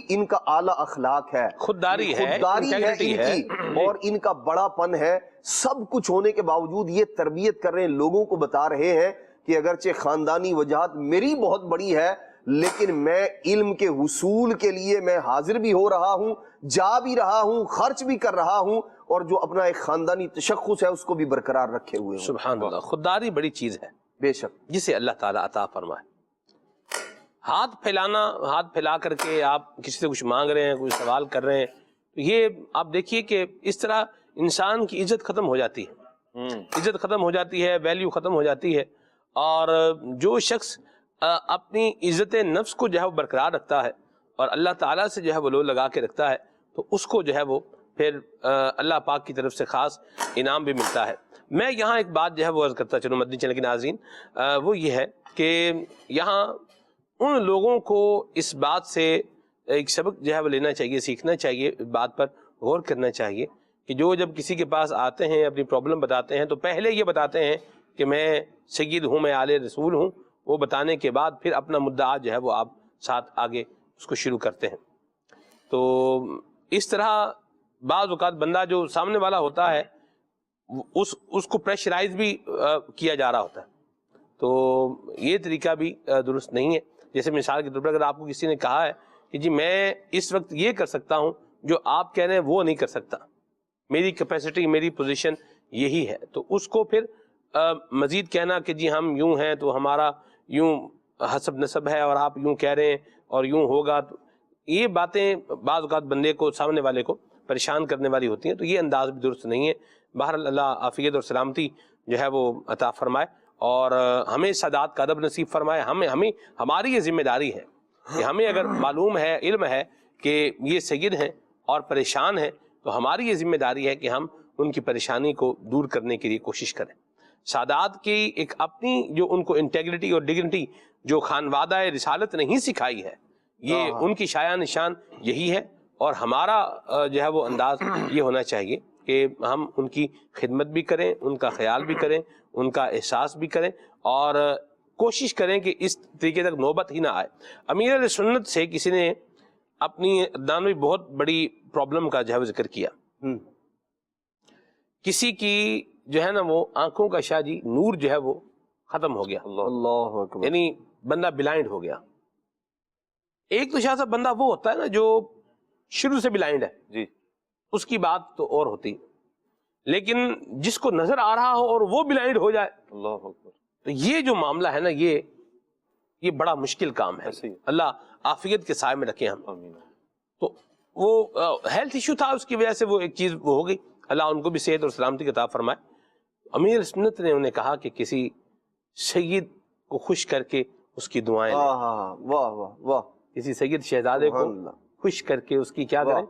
ان کا اعلیٰ اخلاق ہے، خودداری ہے ان کی، اور ان کا بڑا پن ہے۔ سب کچھ ہونے کے باوجود یہ تربیت کر رہے ہیں، لوگوں کو بتا رہے ہیں کہ اگرچہ خاندانی وجاہت میری بہت بڑی ہے، لیکن میں علم کے حصول کے لیے میں حاضر بھی ہو رہا ہوں، جا بھی رہا ہوں، خرچ بھی کر رہا ہوں، اور جو اپنا ایک خاندانی تشخص ہے اس کو بھی برقرار رکھے ہوئے ہوں۔ سبحان اللہ، خودداری بڑی چیز ہے بے شک، جسے اللہ تعالیٰ عطا فرمائے۔ ہاتھ پھیلانا، ہاتھ پھیلا کر کے آپ کسی سے کچھ مانگ رہے ہیں، کوئی سوال کر رہے ہیں، یہ آپ دیکھیے کہ اس طرح انسان کی عزت ختم ہو جاتی ہے، عزت ختم ہو جاتی ہے، ویلیو ختم ہو جاتی ہے۔ اور جو شخص اپنی عزت نفس کو جو ہے وہ برقرار رکھتا ہے اور اللہ تعالیٰ سے جو ہے وہ لو لگا کے رکھتا ہے، تو اس کو جو ہے وہ پھر اللہ پاک کی طرف سے خاص انعام بھی ملتا ہے۔ میں یہاں ایک بات جو ہے وہ عرض کرتا چلوں مدنی چینل کے ناظرین، وہ یہ ہے کہ یہاں ان لوگوں کو اس بات سے ایک سبق جو ہے وہ لینا چاہیے، سیکھنا چاہیے، اس بات پر غور کرنا چاہیے کہ جو جب کسی کے پاس آتے ہیں، اپنی پرابلم بتاتے ہیں، تو پہلے یہ بتاتے ہیں کہ میں سید ہوں، میں آل رسول ہوں، وہ بتانے کے بعد پھر اپنا مدعا جو ہے وہ آپ ساتھ آگے اس کو شروع کرتے ہیں۔ تو اس طرح بعض اوقات بندہ جو سامنے والا ہوتا ہے اس کو پریشرائز بھی کیا جا رہا ہوتا ہے، تو یہ طریقہ بھی درست نہیں ہے۔ جیسے مثال کے طور پر اگر آپ کو کسی نے کہا ہے کہ جی میں اس وقت یہ کر سکتا ہوں جو آپ کہہ رہے ہیں وہ نہیں کر سکتا، میری کیپیسٹی، میری پوزیشن یہی ہے، تو اس کو پھر مزید کہنا کہ جی ہم یوں ہیں تو ہمارا یوں حسب نسب ہے اور آپ یوں کہہ رہے ہیں اور یوں ہوگا، تو یہ باتیں بعض اوقات بندے کو، سامنے والے کو پریشان کرنے والی ہوتی ہیں، تو یہ انداز بھی درست نہیں ہے۔ بہرحال اللہ عافیت اور سلامتی جو ہے وہ عطا فرمائے اور ہمیں سادات کا ادب نصیب فرمائے۔ ہماری یہ ذمہ داری ہے کہ ہمیں اگر معلوم ہے، علم ہے کہ یہ سید ہیں اور پریشان ہیں، تو ہماری یہ ذمہ داری ہے کہ ہم ان کی پریشانی کو دور کرنے کے لیے کوشش کریں۔ سادات کی ایک اپنی جو ان کو انٹیگریٹی اور ڈگنیٹی جو خانوادہ رسالت نہیں سکھائی ہے، یہ ان کی شایع نشان یہی ہے، اور ہمارا جو ہے وہ انداز یہ ہونا چاہیے کہ ہم ان کی خدمت بھی کریں، ان کا خیال بھی کریں، ان کا احساس بھی کریں، اور کوشش کریں کہ اس طریقے تک نوبت ہی نہ آئے۔ امیر اہل سنت سے کسی نے اپنی دانوی بہت بڑی پرابلم کا جو ہے وہ ذکر کیا۔ کسی کی جو ہے نا وہ آنکھوں کا شاہ جی نور جو ہے وہ ختم ہو گیا، اللہ اکبر، یعنی بندہ بلائنڈ ہو گیا۔ ایک تو شاہ صاحب بندہ وہ ہوتا ہے نا جو شروع سے بلائنڈ ہے جی، اس کی بات تو اور ہوتی، لیکن جس کو نظر آ رہا ہو اور وہ بلائنڈ ہو جائے، اللہ اکبر، تو یہ جو معاملہ ہے نا یہ بڑا مشکل کام ہے۔ اللہ عافیت کے سائے میں رکھے ہم۔ تو وہ ہیلتھ ایشو تھا، اس کی وجہ سے وہ ایک چیز وہ ہو گئی، اللہ ان کو بھی صحت اور سلامتی کا عطا فرمائے۔ امیر سنت نے انہیں کہا کہ کسی سید کو خوش کر کے اس کی دعائیں لیں، واہ واہ واہ، کسی سید شہزادے کو خوش کر کے اس کی کیا کریں،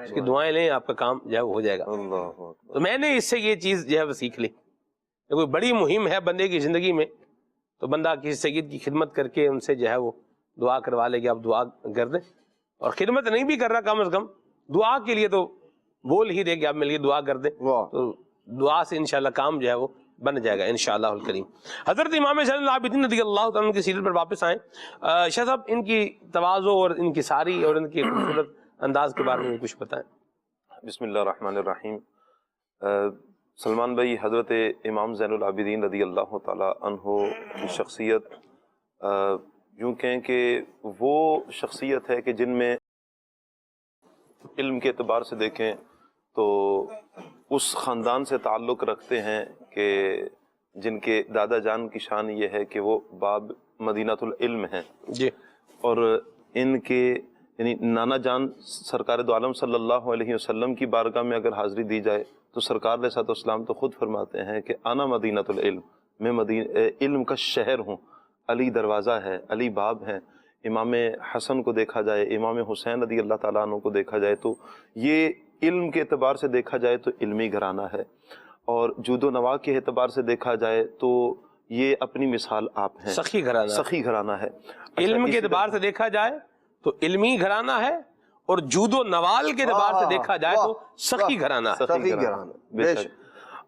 اس کی دعائیں لیں، آپ کا کام جو ہے وہ ہو جائے گا۔ تو میں نے اس سے یہ چیز جو ہے وہ سیکھ لی، کوئی بڑی مہم ہے بندے کی زندگی میں تو بندہ کسی سید کی خدمت کر کے ان سے جو ہے وہ دعا کروا لے کہ آپ دعا کر دیں، اور خدمت نہیں بھی کر رہا کم از کم دعا کے لیے تو بول ہی دے کہ آپ مل کے دعا کر دیں، تو دعا سے انشاءاللہ کام جو ہے وہ بن جائے گا انشاءاللہ الکریم۔ حضرت امام زین العابدین رضی اللہ تعالیٰ عنہ کی سیرت پر واپس آئیں۔ شاہ صاحب ان کی تواضع اور ان کی ساری اور ان کی خوبصورت انداز کے بارے میں کچھ بتائیں۔ بسم اللہ الرحمن الرحیم۔ سلمان بھائی، حضرت امام زین العابدین رضی اللہ تعالیٰ عنہ کی شخصیت یوں کہیں کہ وہ شخصیت ہے کہ جن میں علم کے اعتبار سے دیکھیں تو اس خاندان سے تعلق رکھتے ہیں کہ جن کے دادا جان کی شان یہ ہے کہ وہ باب مدینۃ العلم ہیں جی، اور ان کے یعنی نانا جان سرکار دو عالم صلی اللہ علیہ وسلم کی بارگاہ میں اگر حاضری دی جائے تو سرکار علیہ السلام تو خود فرماتے ہیں کہ انا مدینۃ العلم، میں علم کا شہر ہوں، علی دروازہ ہے، علی باب ہیں۔ امام حسن کو دیکھا جائے، امام حسین رضی اللہ تعالیٰ عنہ کو دیکھا جائے تو یہ علم کے اعتبار سے دیکھا جائے تو علمی گھرانہ ہے، اور جود و نواح کے اعتبار سے دیکھا جائے تو یہ اپنی مثال آپ ہیں، سخی گھرانہ، سخی گھرانہ ہے۔ علم کے اعتبار سے دیکھا جائے تو علمی گھرانہ ہے، اور جود و نوال کے اعتبار سے دیکھا جائے تو سخی گھرانہ ہے۔ سخی گھرانہ بے شک۔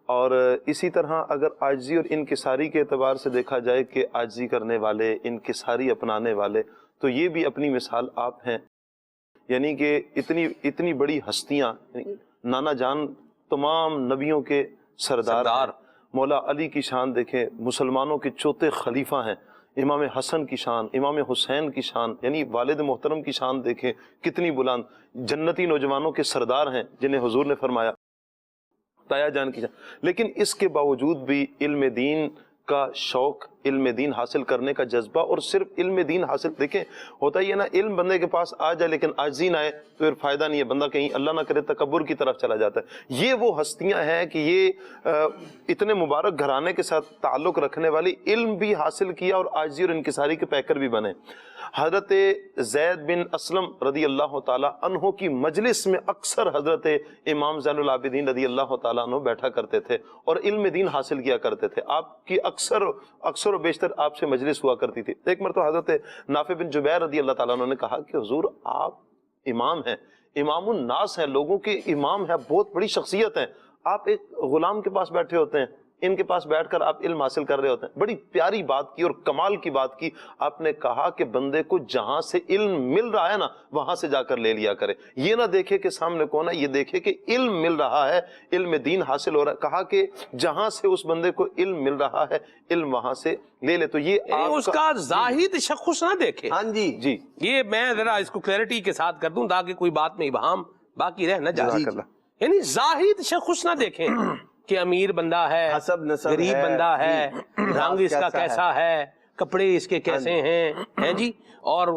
اور اسی طرح اگر عاجزی اور انکساری کے اعتبار سے دیکھا جائے کہ عاجزی کرنے والے، انکساری اپنانے والے، تو یہ بھی اپنی مثال آپ ہیں۔ یعنی کہ اتنی بڑی ہستیاں، نانا جان تمام نبیوں کے سردار ہیں۔ مولا علی کی شان دیکھیں، مسلمانوں کے چوتھے خلیفہ ہیں۔ امام حسن کی شان، امام حسین کی شان، یعنی والد محترم کی شان دیکھیں کتنی بلند، جنتی نوجوانوں کے سردار ہیں جنہیں حضور نے فرمایا تایا جان کی شان۔ لیکن اس کے باوجود بھی علم دین کا شوق، علم دین حاصل کرنے کا جذبہ، اور صرف علم دین حاصل، دیکھیں ہوتا ہی ہے نا، علم بندے کے پاس آ جائے لیکن عاجزی نہ آئے تو پھر فائدہ نہیں ہے، بندہ کہیں اللہ نہ کرے تکبر کی طرف چلا جاتا ہے۔ یہ وہ ہستیاں ہیں کہ یہ اتنے مبارک گھرانے کے ساتھ تعلق رکھنے والی، علم بھی حاصل کیا اور عاجزی اور انکساری کے پیکر بھی بنے۔ حضرت زید بن اسلم رضی اللہ تعالیٰ عنہ کی مجلس میں اکثر حضرت امام زین العابدین رضی اللہ تعالیٰ عنہ بیٹھا کرتے تھے اور علم دین حاصل کیا کرتے تھے۔ آپ کی اکثر و بیشتر آپ سے مجلس ہوا کرتی تھی۔ ایک مرتبہ حضرت نافع بن جبیر رضی اللہ تعالیٰ عنہ نے کہا کہ حضور آپ امام ہیں، امام الناس ہیں، لوگوں کے امام ہیں، بہت بڑی شخصیت ہیں، آپ ایک غلام کے پاس بیٹھے ہوتے ہیں، ان کے پاس بیٹھ کر آپ علم حاصل کر رہے ہوتے ہیں۔ بڑی پیاری بات کی اور کمال کی بات کی، آپ نے کہا کہ بندے کو جہاں سے علم مل رہا ہے نا وہاں سے جا کر لے لیا کرے، یہ نہ دیکھے کہ سامنے کون ہے، یہ دیکھے کہ علم مل رہا ہے، علم دین حاصل ہو رہا ہے۔ کہا کہ جہاں سے اس بندے کو علم مل رہا ہے علم وہاں سے لے لے۔ تو یہ اس کا ظاہری تشخص نہ دیکھے۔ ہاں جی جی، یہ میں ذرا اس کو کلیئرٹی کے ساتھ کر دوں تاکہ کوئی بات میں ابہام باقی رہ نہ جائے۔ یعنی ظاہری تشخص نہ دیکھیں کہ امیر بندہ ہے، حسب نسب غریب ہے، بندہ ہے، رنگ اس کا کیسا ہے، کپڑے اس کے کیسے ہیں جی، اور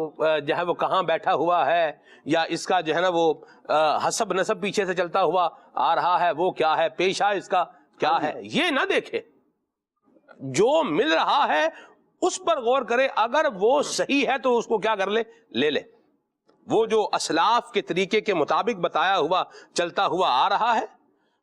جو ہے وہ کہاں بیٹھا ہوا ہے، یا اس کا جو ہے نا وہ حسب نسب پیچھے سے چلتا ہوا آ رہا ہے، وہ کیا ہے، پیشہ اس کا کیا ہے، یہ نہ دیکھے۔ جو مل رہا ہے اس پر غور کرے، اگر وہ صحیح ہے تو اس کو کیا کر لے لے۔ وہ جو اسلاف کے طریقے کے مطابق بتایا ہوا چلتا ہوا آ رہا ہے،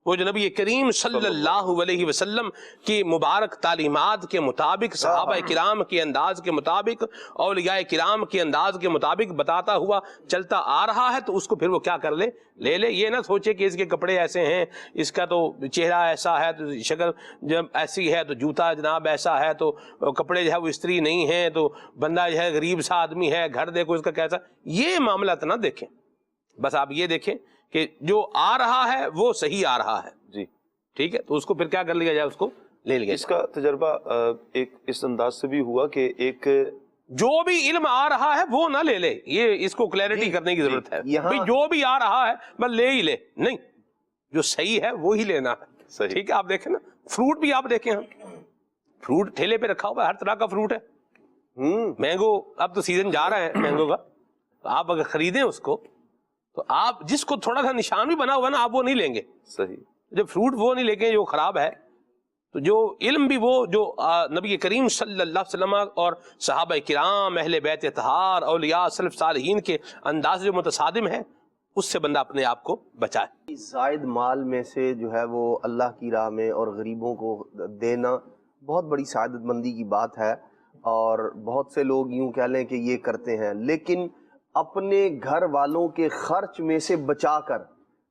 وہ جو نبی کریم صلی اللہ علیہ وسلم کی مبارک تعلیمات کے مطابق، صحابہ کرام کے انداز کے مطابق، اولیاء کرام کے انداز کے مطابق بتاتا ہوا چلتا آ رہا ہے، تو اس کو پھر وہ کیا کر لے لے۔ یہ نہ سوچے کہ اس کے کپڑے ایسے ہیں، اس کا تو چہرہ ایسا ہے، تو شکل جب ایسی ہے، تو جوتا جناب ایسا ہے، تو کپڑے جو ہے وہ استری نہیں ہیں، تو بندہ جو ہے غریب سا آدمی ہے، گھر دیکھو اس کا کیسا۔ یہ معاملات نہ دیکھیں، بس آپ یہ دیکھیں کہ جو آ رہا ہے وہ صحیح آ رہا ہے جی، ٹھیک ہے، تو اس کو پھر کیا کر لیا جائے، اس کو لے لیا اس کا تجربہ ایک اس انداز سے بھی ہوا کہ ایک جو بھی علم آ رہا ہے وہ نہ لے لے، یہ اس کو کلیئرٹی کرنے کی ضرورت ہے۔ بھئی جو بھی آ رہا ہے بس لے ہی لے، نہیں، جو صحیح ہے وہی لینا ہے، ٹھیک ہے۔ آپ دیکھیں نا، فروٹ بھی آپ دیکھیں، ہم فروٹ ٹھیلے پہ رکھا ہوا ہے، ہر طرح کا فروٹ ہے۔ مینگو اب تو سیزن جا رہا ہے مینگو کا، آپ اگر خریدیں اس کو تو آپ جس کو تھوڑا سا نشان بھی بنا ہوا نا آپ وہ نہیں لیں گے، صحیح، جب فروٹ وہ نہیں لیں گے جو خراب ہے، تو جو علم بھی وہ جو نبی کریم صلی اللہ علیہ وسلم اور صحابہ کرام، اہل بیت اطہار، اولیاء، سلف صالحین کے انداز جو متصادم ہے، اس سے بندہ اپنے آپ کو بچائے۔ زائد مال میں سے جو ہے وہ اللہ کی راہ میں اور غریبوں کو دینا بہت بڑی سعادت مندی کی بات ہے، اور بہت سے لوگ یوں کہہ لیں کہ یہ کرتے ہیں، لیکن اپنے گھر والوں کے خرچ میں سے بچا کر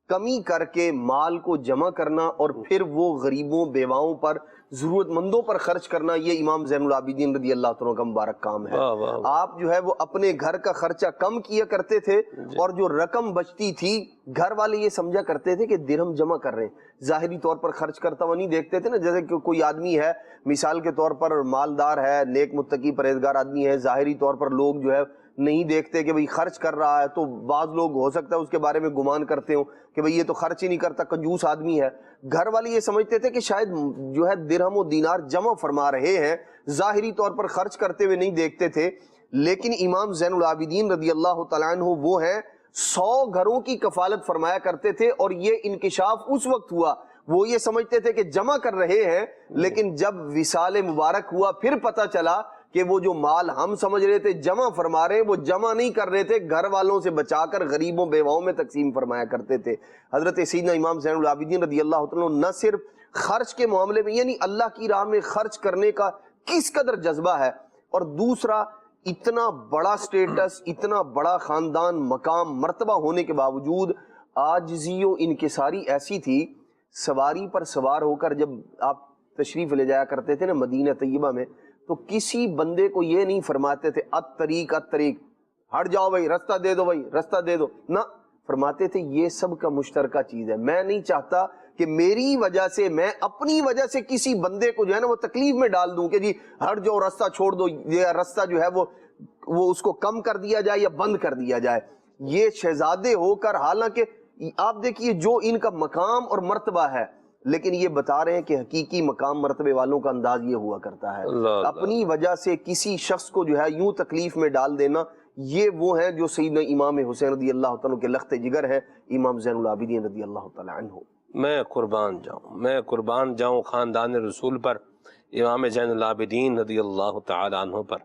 کمی کر کے مال کو جمع کرنا اور پھر وہ غریبوں بیواؤں پر ضرورت مندوں پر خرچ کرنا، یہ امام زین العابدین رضی اللہ عنہ کا مبارک کام ہے۔ آپ جو ہے وہ اپنے گھر کا خرچہ کم کیا کرتے تھے اور جو رقم بچتی تھی گھر والے یہ سمجھا کرتے تھے کہ درہم جمع کر رہے ہیں، ظاہری طور پر خرچ کرتا ہوا نہیں دیکھتے تھے نا، جیسے کہ کوئی آدمی ہے مثال کے طور پر مالدار ہے، نیک متقی پرہیزگار آدمی ہے، ظاہری طور پر لوگ جو ہے نہیں دیکھتے کہ بھئی خرچ کر رہا ہے، تو بعض لوگ ہو سکتا ہے اس کے بارے میں گمان کرتے ہوں کہ بھئی یہ تو خرچ ہی نہیں کرتا، کنجوس آدمی ہے۔ گھر والے یہ سمجھتے تھے کہ شاید جو ہے درہم و دینار جمع فرما رہے ہیں، ظاہری طور پر خرچ کرتے ہوئے نہیں دیکھتے تھے۔ لیکن امام زین العابدین رضی اللہ تعالیٰ عنہ وہ ہیں 100 گھروں کی کفالت فرمایا کرتے تھے، اور یہ انکشاف اس وقت ہوا، وہ یہ سمجھتے تھے کہ جمع کر رہے ہیں، لیکن جب وصال مبارک ہوا پھر پتہ چلا کہ وہ جو مال ہم سمجھ رہے تھے جمع فرما رہے ہیں وہ جمع نہیں کر رہے تھے، گھر والوں سے بچا کر غریبوں بیواؤں میں تقسیم فرمایا کرتے تھے۔ حضرت سیدنا امام زین العابدین رضی اللہ عنہ نہ صرف خرچ کے معاملے میں، یعنی اللہ کی راہ میں خرچ کرنے کا کس قدر جذبہ ہے، اور دوسرا اتنا بڑا سٹیٹس، اتنا بڑا خاندان، مقام، مرتبہ ہونے کے باوجود عاجزی و انکساری ایسی تھی، سواری پر سوار ہو کر جب آپ تشریف لے جایا کرتے تھے نا مدینہ طیبہ میں، تو کسی بندے کو یہ نہیں فرماتے تھے الطریق الطریق، ہٹ جاؤ بھائی، رستہ دے دو بھائی، رستہ دے دو، نہ، فرماتے تھے یہ سب کا مشترکہ چیز ہے، میں نہیں چاہتا کہ میری وجہ سے، میں اپنی وجہ سے کسی بندے کو جو ہے نا وہ تکلیف میں ڈال دوں کہ جی ہٹ جاؤ، رستہ چھوڑ دو، یہ رستہ جو ہے وہ اس کو کم کر دیا جائے یا بند کر دیا جائے۔ یہ شہزادے ہو کر، حالانکہ آپ دیکھیے جو ان کا مقام اور مرتبہ ہے، لیکن یہ بتا رہے ہیں کہ حقیقی مقام مرتبے والوں کا انداز یہ ہوا کرتا ہے، اپنی وجہ سے کسی شخص کو جو ہے یوں تکلیف میں ڈال دینا، یہ وہ ہیں جو سیدنا امام حسین رضی اللہ تعالیٰ کے لخت جگر ہے، امام زین العابدین رضی اللہ تعالیٰ عنہ۔ میں قربان جاؤں خاندان رسول پر، امام زین العابدین رضی اللہ تعالیٰ عنہ پر،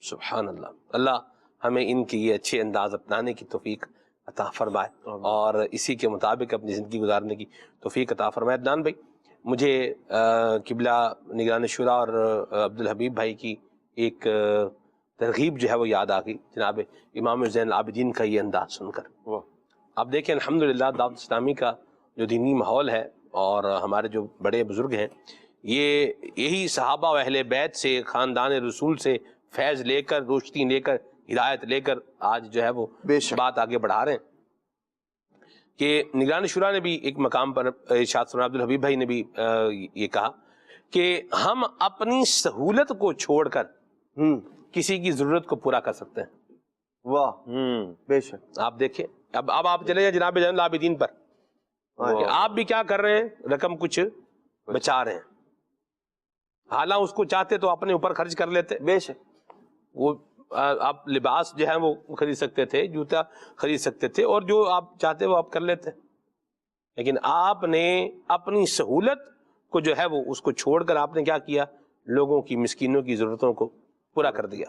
سبحان اللہ۔ اللہ ہمیں ان کی یہ اچھے انداز اپنانے کی توفیق عطا فرمائے اور اسی کے مطابق اپنی زندگی گزارنے کی توفیق عطا فرمائے۔ عدنان بھائی، مجھے قبلہ نگران شورا اور عبدالحبیب بھائی کی ایک ترغیب جو ہے وہ یاد آ گئی، جناب امام زین العابدین کا یہ انداز سن کر۔ آپ دیکھیں الحمدللہ دعوت اسلامی کا جو دینی ماحول ہے اور ہمارے جو بڑے بزرگ ہیں، یہی صحابہ و اہل بیت سے، خاندان رسول سے فیض لے کر، روشنی لے کر، ہدایت لے کر آج جو ہے وہ بات آگے بڑھا رہے ہیں کہ نگران شورا نے بھی ایک مقام پر ارشاد فرمایا، عبدالحبیب بھائی نے بھی یہ کہا کہ ہم اپنی سہولت کو چھوڑ کر کسی کی ضرورت کو پورا کر سکتے ہیں۔ واہ، بے شک۔ آپ دیکھیں اب آپ چلے جائیں جناب زین العابدین پر، کہ آپ بھی کیا کر رہے ہیں، رقم کچھ بچا رہے ہیں، حالانکہ اس کو چاہتے تو اپنے اوپر خرچ کر لیتے، بے شک۔ وہ آپ لباس جو ہے وہ خرید سکتے تھے، جوتا خرید سکتے تھے، اور جو آپ چاہتے وہ آپ کر لیتے، لیکن آپ نے اپنی سہولت کو جو ہے وہ اس کو چھوڑ کر آپ نے کیا کیا، لوگوں کی، مسکینوں کی ضرورتوں کو پورا کر دیا۔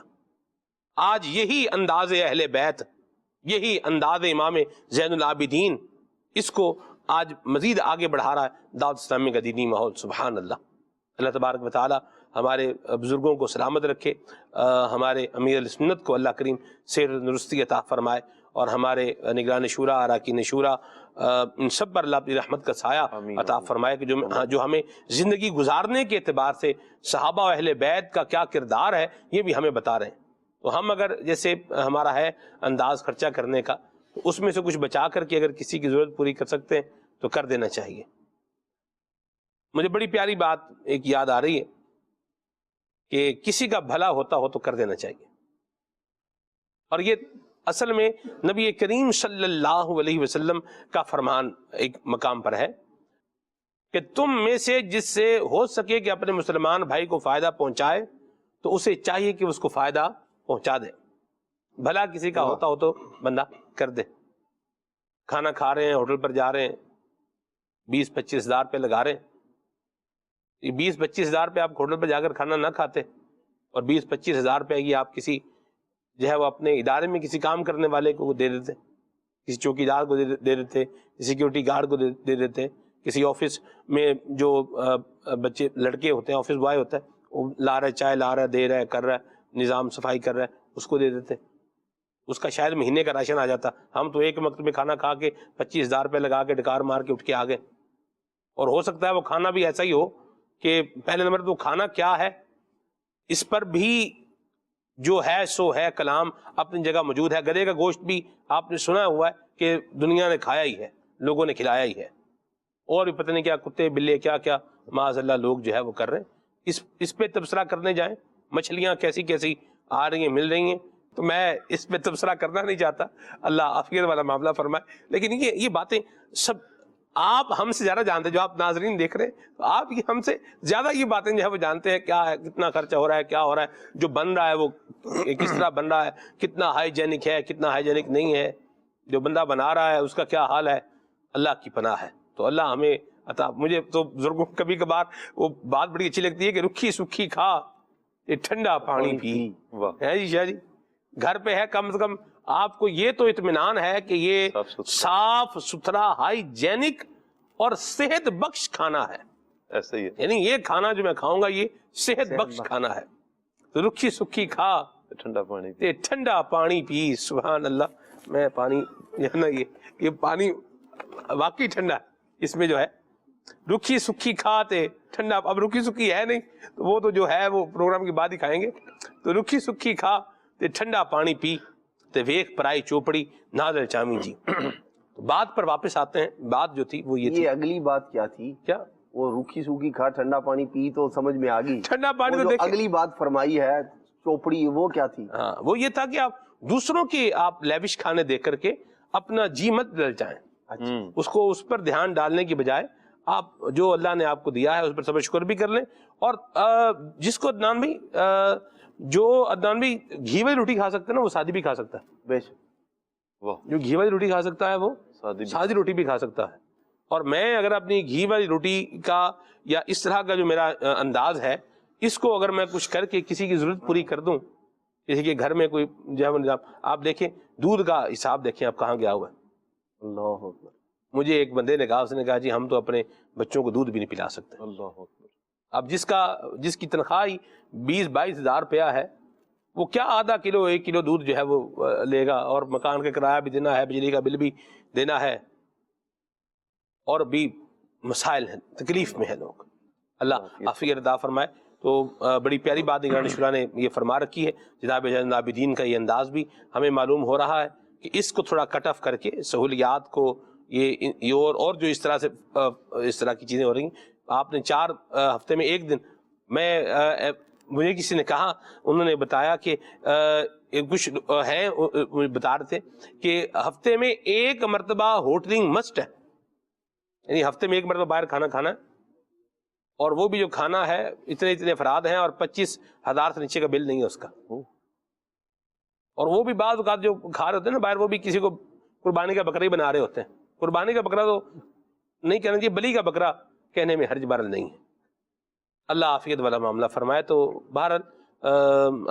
آج یہی انداز اہل بیت، یہی انداز امام زین العابدین، اس کو آج مزید آگے بڑھا رہا ہے دعوت اسلامی کا دینی ماحول۔ سبحان اللہ۔ اللہ تبارک و تعالی ہمارے بزرگوں کو سلامت رکھے، ہمارے امیر السنت کو اللہ کریم سیر درستی عطا فرمائے، اور ہمارے نگران شورا، اراکین شورا، ان سب پر اللہ اپنی رحمت کا سایہ عطا فرمائے کہ جو ہمیں زندگی گزارنے کے اعتبار سے صحابہ و اہل بیت کا کیا کردار ہے یہ بھی ہمیں بتا رہے ہیں۔ تو ہم اگر جیسے ہمارا ہے انداز خرچہ کرنے کا، تو اس میں سے کچھ بچا کر کے اگر کسی کی ضرورت پوری کر سکتے ہیں تو کر دینا چاہیے۔ مجھے بڑی پیاری بات ایک یاد آ رہی ہے کہ کسی کا بھلا ہوتا ہو تو کر دینا چاہیے، اور یہ اصل میں نبی کریم صلی اللہ علیہ وسلم کا فرمان ایک مقام پر ہے کہ تم میں سے جس سے ہو سکے کہ اپنے مسلمان بھائی کو فائدہ پہنچائے تو اسے چاہیے کہ اس کو فائدہ پہنچا دے۔ بھلا کسی کا ہوتا ہو تو بندہ کر دے۔ کھانا کھا رہے ہیں، ہوٹل پر جا رہے ہیں، 20-25 ہزار روپے لگا رہے ہیں، 20-25 ہزار روپے آپ ہوٹل پر جا کر کھانا نہ کھاتے اور 20-25 ہزار روپے یہ آپ کسی جو ہے وہ اپنے ادارے میں کسی کام کرنے والے کو دے دیتے، کسی چوکی دار کو دے دیتے، سیکیورٹی گارڈ کو دے دیتے، کسی آفس میں جو بچے لڑکے ہوتے ہیں، آفس بوائے ہوتا ہے، وہ لا رہا ہے، چائے لا رہا ہے، دے رہا ہے، کر رہا ہے، نظام صفائی کر رہا ہے، اس کو دے دیتے۔ اس کا شاید مہینے کا راشن آ جاتا. ہم تو ایک وقت میں کھانا کھا کے 25,000 روپے لگا کے ڈکار مار کے اٹھ کے آ گئے. اور ہو سکتا ہے وہ کھانا بھی ایسا ہی ہو کہ پہلے نمبر تو کھانا کیا ہے اس پر بھی جو ہے سو ہے کلام اپنی جگہ موجود ہے. گدھے کا گوشت بھی آپ نے سنا ہوا ہے کہ دنیا نے کھایا ہی ہے, لوگوں نے کھلایا ہی ہے, اور بھی پتہ نہیں کیا کتے بلے کیا کیا معاذ اللہ لوگ جو ہے وہ کر رہے ہیں. اس پہ تبصرہ کرنے جائیں, مچھلیاں کیسی کیسی آ رہی ہیں مل رہی ہیں, تو میں اس پہ تبصرہ کرنا نہیں چاہتا, اللہ عافیت والا معاملہ فرمائے. لیکن یہ باتیں سب آپ ہم سے زیادہ جانتے ہیں, جو آپ ناظرین دیکھ رہے ہیں تو آپ ہم سے زیادہ یہ باتیں جو ہے وہ جانتے ہیں, کیا ہے, کتنا خرچہ ہو رہا ہے, کیا ہو رہا ہے, جو بن رہا ہے وہ کس طرح بن رہا ہے, کتنا ہائیجینک ہے, کتنا ہائیجینک نہیں ہے, جو بندہ بنا رہا ہے اس کا کیا حال ہے. اللہ کی پناہ ہے. تو اللہ ہمیں عطا. مجھے تو بزرگوں کبھی کبھار وہ بات بڑی اچھی لگتی ہے کہ رکھی سکھی کھا یہ ٹھنڈا پانی پی. ہے جی شاہ جی, گھر پہ ہے کم سے کم آپ کو یہ تو اطمینان ہے کہ یہ صاف ستھرا ہائیجینک اور صحت بخش کھانا ہے. ایسا ہی ہے, یعنی یہ کھانا جو میں کھاؤں گا یہ صحت بخش کھانا ہے. تو رکھی سکھی کھا ٹھنڈا پانی پی. ٹھنڈا پانی پی. سبحان اللہ. میں پانی یہ پانی واقعی ٹھنڈا ہے. اس میں جو ہے رکھی سکھی کھاتے ٹھنڈا, اب رکھی سکھی ہے نہیں تو وہ تو جو ہے وہ پروگرام کے بعد ہی کھائیں گے. تو رکھی سکھی کھا تے ٹھنڈا پانی پی تے ویک پرائی چوپڑی نادر چامی جی. تو بات پر واپس آتے ہیں. بات جو تھی وہ یہ تھی. اگلی بات کیا تھی؟ کیا وہ روکھی سوکھی کھا ٹھنڈا پانی پی تو سمجھ میں آ گئی. ٹھنڈا پانی وہ تو جو دیکھیں اگلی بات فرمائی ہے چوپڑی, وہ کیا تھی؟ ہاں وہ یہ تھا کہ آپ دوسروں کی آپ لیوش کھانے دیکھ کر کے اپنا جی مت بدل جائیں. اس کو اس پر دھیان ڈالنے کی بجائے آپ جو اللہ نے آپ کو دیا ہے اس پر صبر شکر بھی کر لیں. اور جس کو عدنان بھائی جو عدنان بھائی گھی والی روٹی کھا سکتا ہے نا وہ سادی بھی کھا سکتا ہے. بے شک. جو گھی والی روٹی کھا سکتا ہے وہ سادی روٹی بھی کھا سکتا ہے. اور میں اگر اپنی گھی والی روٹی کا یا اس طرح کا جو میرا انداز ہے اس کو اگر میں کچھ کر کے کسی کی ضرورت پوری کر دوں, کسی کے گھر میں کوئی جو ہے نظام, آپ دیکھیں دودھ کا حساب دیکھیں آپ کہاں گیا ہوا ہے. اللہ اکبر. مجھے ایک بندے نے کہا, اس نے کہا جی ہم تو اپنے بچوں کو دودھ بھی نہیں پلا سکتے. اللہ اکبر. اب جس کی تنخواہ 20-22 ہزار روپیہ ہے وہ کیا آدھا کلو 1 کلو دودھ جو ہے وہ لے گا, اور مکان کا کرایہ بھی دینا ہے, بجلی کا بل بھی دینا ہے, اور بھی مسائل ہیں, تکلیف میں ہے لوگ. اللہ عافیت عطا فرمائے. تو بڑی پیاری بات نگران شورا نے یہ فرما رکھی ہے. جناب العابدین کا یہ انداز بھی ہمیں معلوم ہو رہا ہے کہ اس کو تھوڑا کٹ آف کر کے سہولیات کو یہ اور جو اس طرح کی چیزیں ہو رہی ہیں. آپ نے 4 ہفتے میں 1 دن, مجھے کسی نے کہا, انہوں نے بتایا کہ کچھ ہیں بتا رہے تھے کہ ہفتے میں 1 مرتبہ ہوٹلنگ مسٹ ہے. یعنی ہفتے میں 1 مرتبہ باہر کھانا ہے, اور وہ بھی جو کھانا ہے اتنے افراد ہیں اور 25,000 سے نیچے کا بل نہیں ہے اس کا. اور وہ بھی بعض اوقات جو کھا رہے ہوتے ہیں نا باہر, وہ بھی کسی کو قربانی کا بکرا ہی بنا رہے ہوتے ہیں. قربانی کا بکرا تو نہیں کہنا چاہیے, بلی کا بکرا کہنے میں حرج برل نہیں ہے. اللہ عافیت والا معاملہ فرمائے. تو بہرحال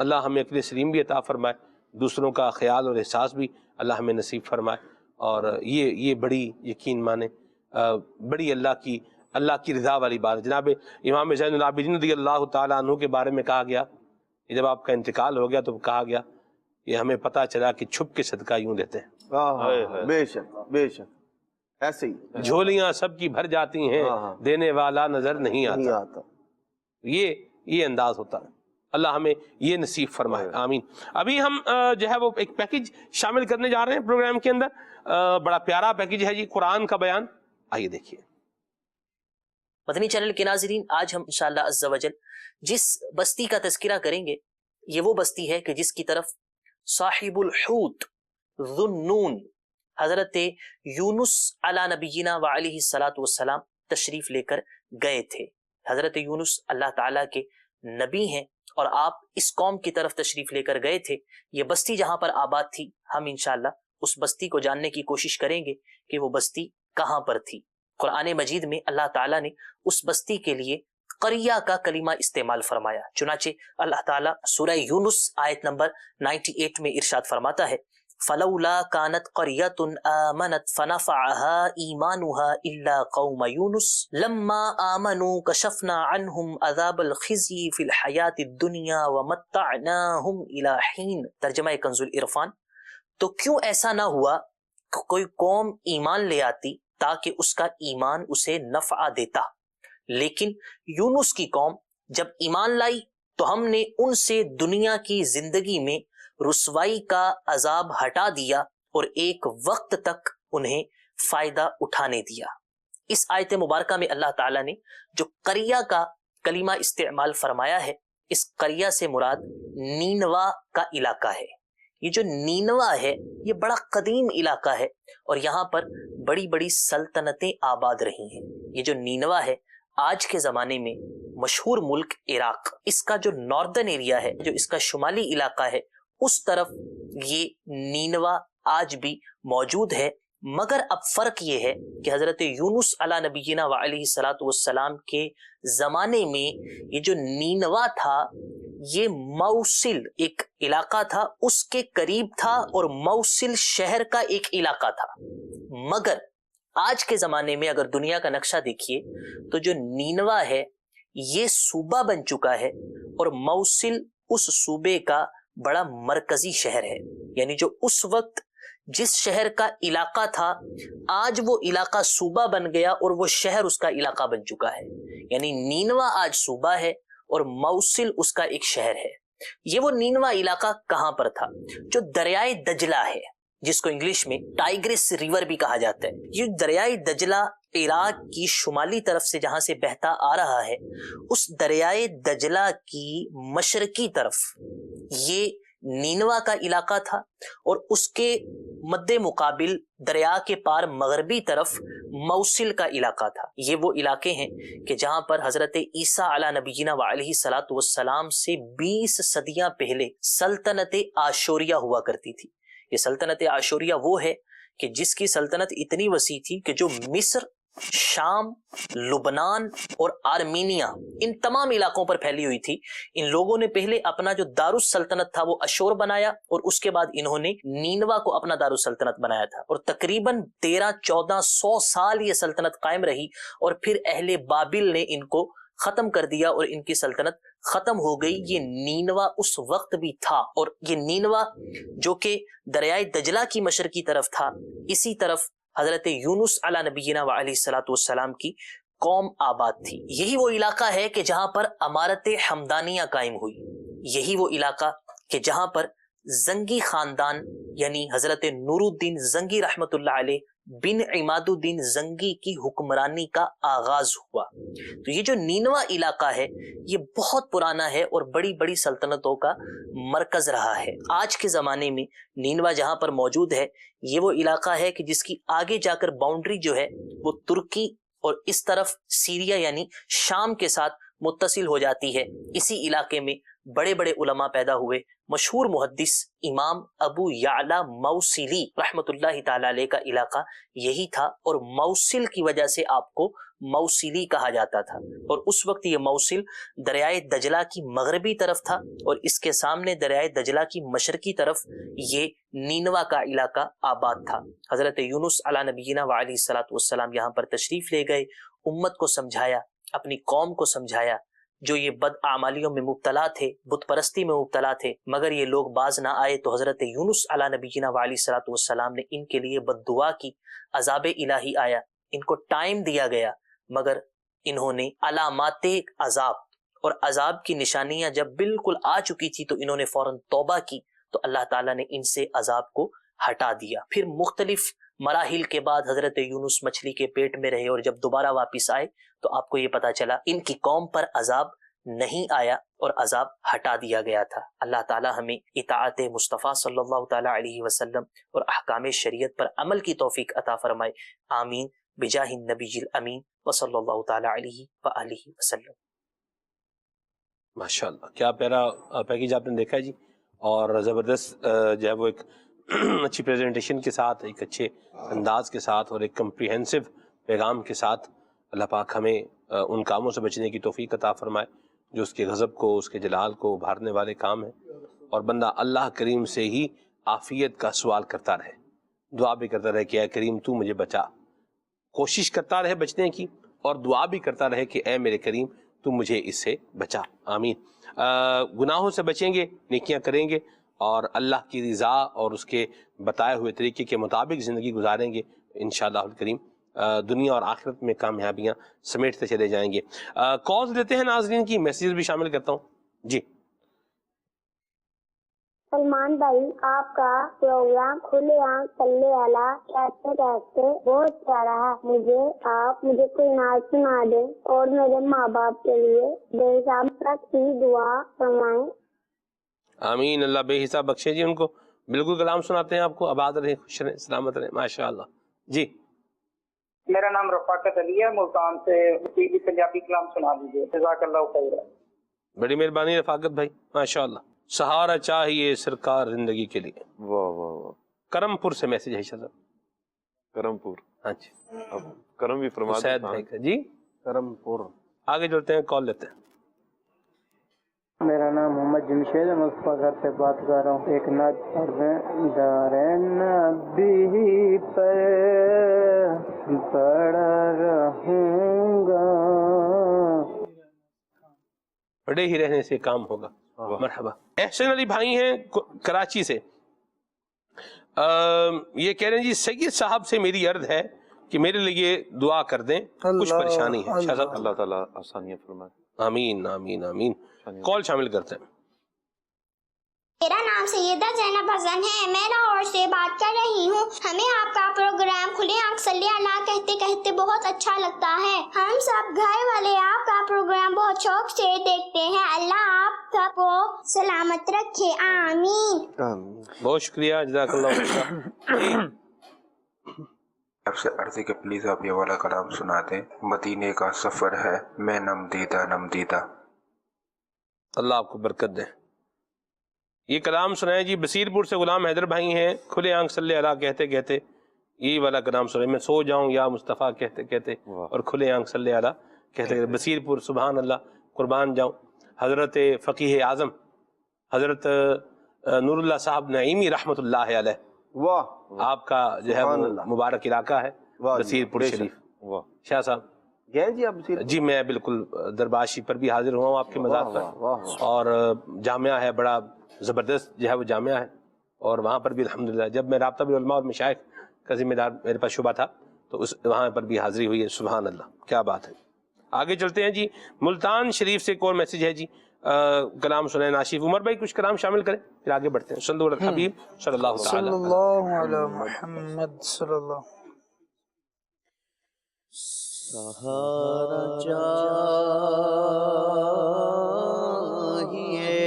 اللہ ہمیں عقل سلیم بھی عطا فرمائے, دوسروں کا خیال اور احساس بھی اللہ ہمیں نصیب فرمائے. اور یہ بڑی یقین مانے بڑی اللہ کی رضا والی بات ہے. جناب امام زین العابدین رضی اللہ تعالیٰ عنہ کے بارے میں کہا گیا کہ جب آپ کا انتقال ہو گیا تو کہا گیا کہ ہمیں پتہ چلا کہ چھپ کے صدقہ یوں دیتے ہیں. بے شک بے شک, ایسے ہی جھولیاں سب کی بھر جاتی ہیں, دینے والا نظر نہیں آتا. یہ انداز ہوتا ہے. اللہ ہمیں یہ نصیب فرمائے, آمین. ابھی ہم جو ہے وہ ایک پیکج شامل کرنے جا رہے ہیں پروگرام کے اندر. بڑا پیارا پیکج ہے جی, قرآن کا بیان. آئیے دیکھیے. مدنی چینل کے ناظرین, آج ہم انشاءاللہ عز و جل جس بستی کا تذکرہ کریں گے یہ وہ بستی ہے کہ جس کی طرف صاحب الحوت ذو النون حضرت یونس علی نبینا و علیہ الصلاۃ والسلام تشریف لے کر گئے تھے. حضرت یونس اللہ تعالیٰ کے نبی ہیں اور آپ اس قوم کی طرف تشریف لے کر گئے تھے. یہ بستی جہاں پر آباد تھی, ہم انشاءاللہ اس بستی کو جاننے کی کوشش کریں گے کہ وہ بستی کہاں پر تھی. قرآن مجید میں اللہ تعالیٰ نے اس بستی کے لیے قریہ کا کلمہ استعمال فرمایا. چنانچہ اللہ تعالیٰ سورہ یونس آیت نمبر 98 میں ارشاد فرماتا ہے, فلولا كانت قرية آمنت فنفعها إيمانها إلا قوم يونس لما آمنوا كشفنا عنهم عذاب الخزي في الحياة الدنيا ومتعناهم إلى حين. ترجمہ کنز العرفان. تو کیوں ایسا نہ ہوا کہ کوئی قوم ایمان لے آتی تاکہ اس کا ایمان اسے نفع دیتا، لیکن یونس کی قوم جب ایمان لائی تو ہم نے ان سے دنیا کی زندگی میں رسوائی کا عذاب ہٹا دیا اور ایک وقت تک انہیں فائدہ اٹھانے دیا۔ اس آیت مبارکہ میں اللہ تعالیٰ نے جو قریہ کا کلمہ استعمال فرمایا ہے، اس قریہ سے مراد نینوا کا علاقہ ہے۔ یہ جو نینوا ہے یہ بڑا قدیم علاقہ ہے اور یہاں پر بڑی بڑی سلطنتیں آباد رہی ہیں۔ یہ جو نینوا ہے آج کے زمانے میں مشہور ملک عراق، اس کا جو ناردرن ایریا ہے، جو اس کا شمالی علاقہ ہے، اس طرف یہ نینوا آج بھی موجود ہے۔ مگر اب فرق یہ ہے کہ حضرت یونس علی نبینا و علیہ الصلوۃ والسلام کے زمانے میں یہ جو نینوا تھا یہ موصل ایک علاقہ تھا، اس کے قریب تھا، اور موصل شہر کا ایک علاقہ تھا۔ مگر آج کے زمانے میں اگر دنیا کا نقشہ دیکھیے تو جو نینوا ہے یہ صوبہ بن چکا ہے اور موصل اس صوبے کا بڑا مرکزی شہر ہے۔ یعنی جو اس وقت جس شہر کا علاقہ تھا آج وہ علاقہ صوبہ بن گیا اور وہ شہر اس کا علاقہ بن چکا ہے۔ یعنی نینوا آج صوبہ ہے اور موصل اس کا ایک شہر ہے۔ یہ وہ نینوا علاقہ کہاں پر تھا؟ جو دریائے دجلہ ہے، جس کو انگلش میں ٹائگرس ریور بھی کہا جاتا ہے۔ یہ دریائے دجلہ عراق کی شمالی طرف سے جہاں سے بہتا آ رہا ہے، اس دریائے دجلہ کی مشرقی طرف یہ نینوا کا علاقہ تھا، اور اس کے مد مقابل دریا کے پار مغربی طرف موصل کا علاقہ تھا۔ یہ وہ علاقے ہیں کہ جہاں پر حضرت عیسیٰ علی نبینا و علیہ الصلوۃ والسلام سے 20 صدیاں پہلے سلطنت آشوریہ ہوا کرتی تھی۔ یہ سلطنت آشوریہ وہ ہے کہ جس کی سلطنت اتنی وسیع تھی کہ جو مصر، شام، لبنان اور آرمینیا ان تمام علاقوں پر پھیلی ہوئی تھی، ان لوگوں نے پہلے اپنا جو دارالسلطنت تھا وہ اشور بنایا، اور اس کے بعد انہوں نے نینوا کو اپنا دارالسلطنت بنایا تھا، اور تقریباً 1300-1400 سال یہ سلطنت قائم رہی، اور پھر اہل بابل نے ان کو ختم کر دیا اور ان کی سلطنت ختم ہو گئی۔ یہ نینوا اس وقت بھی تھا، اور یہ نینوا جو کہ دریائے دجلہ کی مشرقی طرف تھا، اسی طرف حضرت یونس علی نبینا و علیہ الصلوۃ والسلام کی قوم آباد تھی۔ یہی وہ علاقہ ہے کہ جہاں پر عمارت حمدانیہ قائم ہوئی، یہی وہ علاقہ کہ جہاں پر زنگی خاندان یعنی حضرت نور الدین زنگی رحمت اللہ علیہ بن عماد الدین زنگی کی حکمرانی کا آغاز ہوا۔ تو یہ جو نینوا علاقہ ہے یہ بہت پرانا ہے اور بڑی بڑی سلطنتوں کا مرکز رہا ہے۔ آج کے زمانے میں نینوا جہاں پر موجود ہے یہ وہ علاقہ ہے کہ جس کی آگے جا کر باؤنڈری جو ہے وہ ترکی اور اس طرف سیریا یعنی شام کے ساتھ متصل ہو جاتی ہے۔ اسی علاقے میں بڑے بڑے علماء پیدا ہوئے۔ مشہور محدث امام ابو یعلا موصلی رحمت اللہ تعالی علیہ کا علاقہ یہی تھا، اور موصل کی وجہ سے آپ کو موصلی کہا جاتا تھا، اور اس وقت یہ موصل دریائے دجلہ کی مغربی طرف تھا، اور اس کے سامنے دریائے دجلہ کی مشرقی طرف یہ نینوا کا علاقہ آباد تھا۔ حضرت یونس علی نبینا و علیہ الصلوۃ والسلام یہاں پر تشریف لے گئے، امت کو سمجھایا، اپنی قوم کو سمجھایا جو یہ بد اعمالیوں میں مبتلا تھے، بت پرستی میں مبتلا تھے، مگر یہ لوگ باز نہ آئے تو حضرت یونس علی نبینا و علیہ الصلوۃ والسلام نے ان کے لیے بد دعا کی، عذاب الہی آیا، ان کو ٹائم دیا گیا، مگر انہوں نے علامات عذاب اور عذاب کی نشانیاں جب بالکل آ چکی تھی تو انہوں نے فوراً توبہ کی، تو اللہ تعالیٰ نے ان سے عذاب کو ہٹا دیا۔ پھر مختلف مراحل کے بعد حضرت یونس مچھلی کے پیٹ میں رہے، اور جب دوبارہ واپس آئے تو آپ کو یہ پتا چلا ان کی قوم پر عذاب نہیں آیا اور عذاب ہٹا دیا گیا تھا۔ اللہ تعالیٰ ہمیں اطاعت مصطفیٰ صلی اللہ تعالیٰ علیہ وسلم اور احکام شریعت پر عمل کی توفیق عطا فرمائے، آمین بجاہ النبی الامین وصلی اللہ تعالیٰ علیہ وآلہ وسلم۔ ماشاءاللہ کیا پیارا پیکیج آپ نے دیکھا ہے جی، اور زبردست جو ہے وہ ایک اچھی پریزنٹیشن کے ساتھ، ایک اچھے انداز کے ساتھ اور ایک کمپریہنسو پیغام کے ساتھ اللہ پاک ہمیں ان کاموں سے بچنے کی توفیق عطا فرمائے جو اس کے غضب کو، اس کے جلال کو ابھارنے والے کام ہیں، اور بندہ اللہ کریم سے ہی عافیت کا سوال کرتا رہے، دعا بھی کرتا رہے کہ اے کریم تو مجھے بچا، کوشش کرتا رہے بچنے کی، اور دعا بھی کرتا رہے کہ اے میرے کریم تو مجھے اس سے بچا، آمین۔ گناہوں سے بچیں گے، نیکیاں کریں گے، اور اللہ کی رضا اور اس کے بتائے ہوئے طریقے کے مطابق زندگی گزاریں گے انشاءاللہ الکریم دنیا اور آخرت میں کامیابیاں سمیٹتے چلے جائیں گے. کالز لیتے ہیں ناظرین کی, میسیج بھی شامل کرتا ہوں. جی سلمان بھائی, آپ کا پروگرام کھلے آنکھ صلی اللہ کہتے کہتے بہت پیارا ہے. مجھے کوئی نعت سنا دیں اور میرے ماں باپ کے لیے بے حساب تک کی دعا فرمائیں. آمین, اللہ بے حساب بخشے جی ان کو. بالکل کلام سناتے ہیں آپ کو. آباد رہیں, خوش رہیں, سلامت رہیں, ماشاء اللہ. جی میرا نام رفاقت علی ہے, ملتان سے. پنجابی کلام سنا دیجیے, جزاک اللہ خیر. بڑی مہربانی رفاقت بھائی, ماشاء اللہ. سہارا چاہیے سرکار زندگی کے لیے. واہ واہ واہ. کرم پور سے میسج ہے شاہ. کرم پور, ہاں جی. اب کرم بھی فرما سید بھائی کا. جی کرم پور. آگے چلتے ہیں, کال لیتے ہیں. میرا نام محمد جمشید ہے, مصطفیٰ گھر سے بات کر رہا ہوں. ایک نعت نبی پر پڑا رہوں گا. پڑے ہی رہنے سے کام ہوگا. مرحبا. احسن علی بھائی ہیں کراچی سے. یہ کہہ رہے ہیں جی سید صاحب سے میری عرض ہے کہ میرے لیے دعا کر دیں, کچھ پریشانی ہے. شاہ صاحب اللہ تعالیٰ آسانیاں فرمائے. آمین آمین آمین. کال شامل کرتے ہیں. میرا نام سیدہ زینب حسن ہے, میں لاہور سے بات کر رہی ہوں. ہمیں آپ کا پروگرام کھلے آنکھ صلی اللہ کہتے کہتے بہت اچھا لگتا ہے. ہم سب گھر والے آپ کا پروگرام بہت شوق سے دیکھتے ہیں. اللہ آپ سب کو سلامت رکھے, آمین. بہت شکریہ, جزاک اللہ خیر. آپ سے عرض ہے کہ پلیز آپ یہ والا کلام سنا دیں. مدینے کا سفر ہے میں نم دیدہ. اللہ آپ کو برکت دے. یہ کلام سنائیں جی. بصیر پور سے غلام حیدر بھائی ہیں, کھلے آنکھ صلی اللہ کہتے کہتے یہی والا کلام سنائیں. میں سو جاؤں یا مصطفیٰ کہتے کہتے اور کھلے آنکھ صلی اللہ کہتے کہتے. بصیر پور, سبحان اللہ, قربان جاؤں. حضرت فقیہ اعظم حضرت نور اللہ صاحب نعیمی رحمۃ اللہ علیہ, واہ, آپ کا جو ہے وہ مبارک علاقہ ہے بصیر پور شریف. شاہ صاحب گئے جی آپ؟ جی میں بالکل درباشی پر بھی حاضر ہوا ہوں آپ کے مزار پر, اور جامعہ ہے بڑا زبردست جو ہے وہ جامعہ ہے, اور وہاں پر بھی الحمدللہ جب میں رابطہ بالعلماء اور مشائخ کا ذمہ دار میرے پاس شعبہ تھا تو وہاں پر بھی حاضری ہوئی ہے. سبحان اللہ, کیا بات ہے. آگے چلتے ہیں جی. ملتان شریف سے ایک اور میسج ہے جی. کلام سنیں ناشف. عمر بھائی کچھ کلام شامل کریں, پھر آگے بڑھتے ہیں. صلی اللہ حبیب صلی اللہ علی محمد صلی اللہ. سہارا چاہیے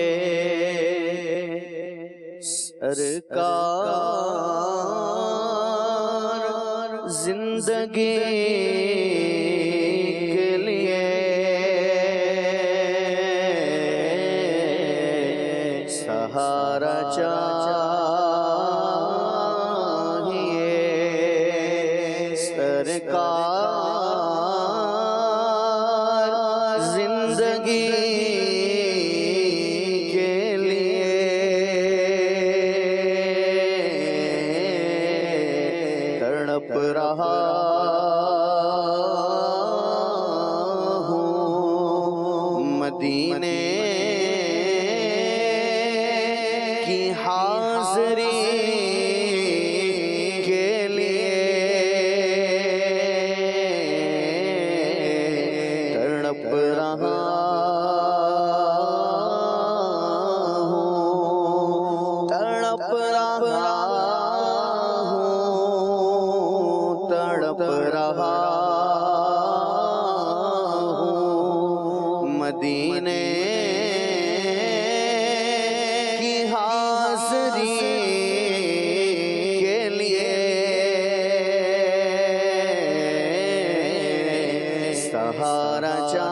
سرکار زندگی کے لیے, سہارا چاہیے سرکار زندگی کے لیے, تڑپ رہا ہوں مدینے کی حاضری کے لیے, تڑپ رہا ہوں, تڑپ رہا ہوں, تڑپ رہا ہوں مدینے کی حاضری کے لیے, سہارا چاہیے.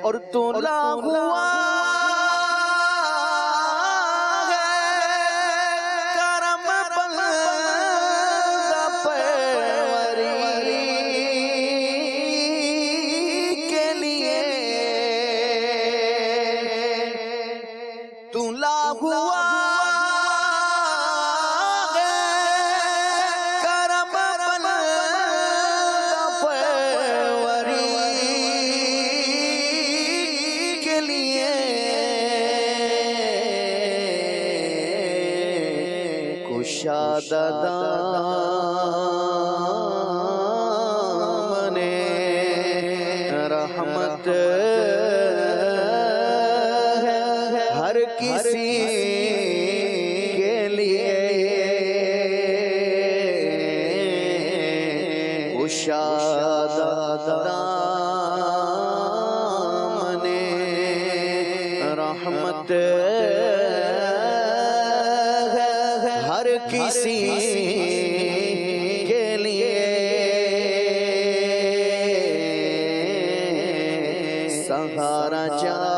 اور تلا ہوا ہے کرم بندہ پروری کے لیے, تلا ہوا کرم بندہ پروری کشادہ دامن رحمت ہر کسی کے لیے کشادہ دامن رحمت ہر کسی کے لیے سہارا چاہیے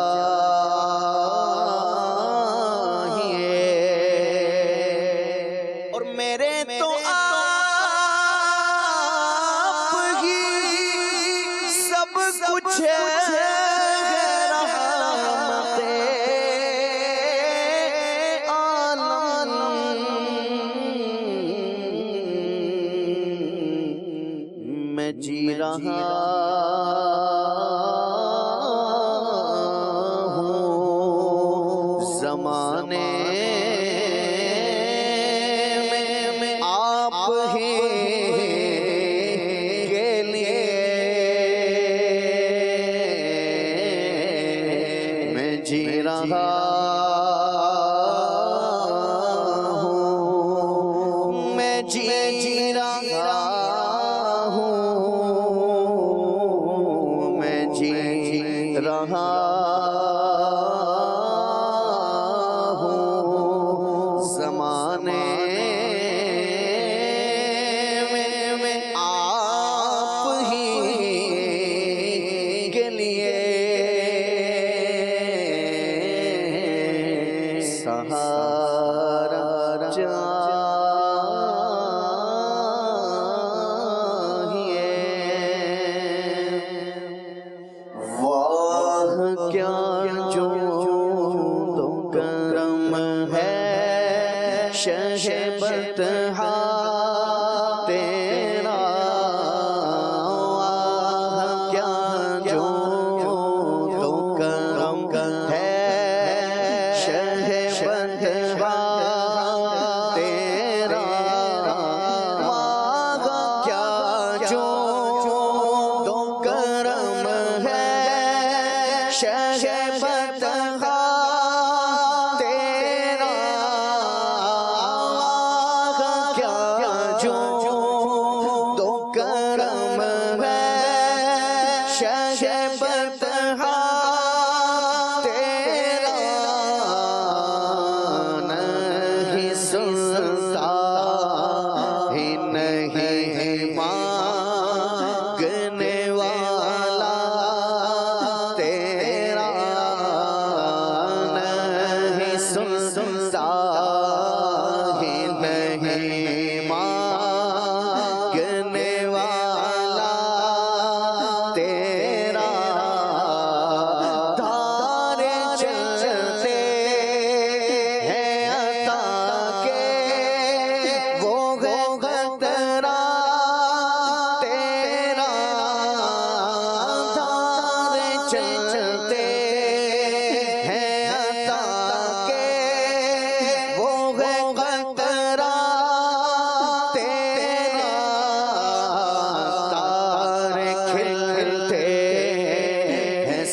اور میرے تو آپ ہی سب کچھ ہے جی رہا ہوں زمانے میں آپ ہی کے لیے میں جی رہا ہوں میں جی رہا رہا ہوں زمانے میں آپ ہی کے لیے سہارا کیا جو تو کرم ہے شہ بطحا تیرا کیا جو تو کرم ہے شہ بطحا تیرا کیا جو تو کرم ہے شہ بطحا تیرا کیا جو تو کرم ہے شہ بطحا تیرا نہیں سنتا ہی نہیں مانگنے والا سنتا ہی نہیں مانگنے والا تیرا دھارے چلتے ہیں عطا کے وہ قطرہ تیرا دھارے چلتے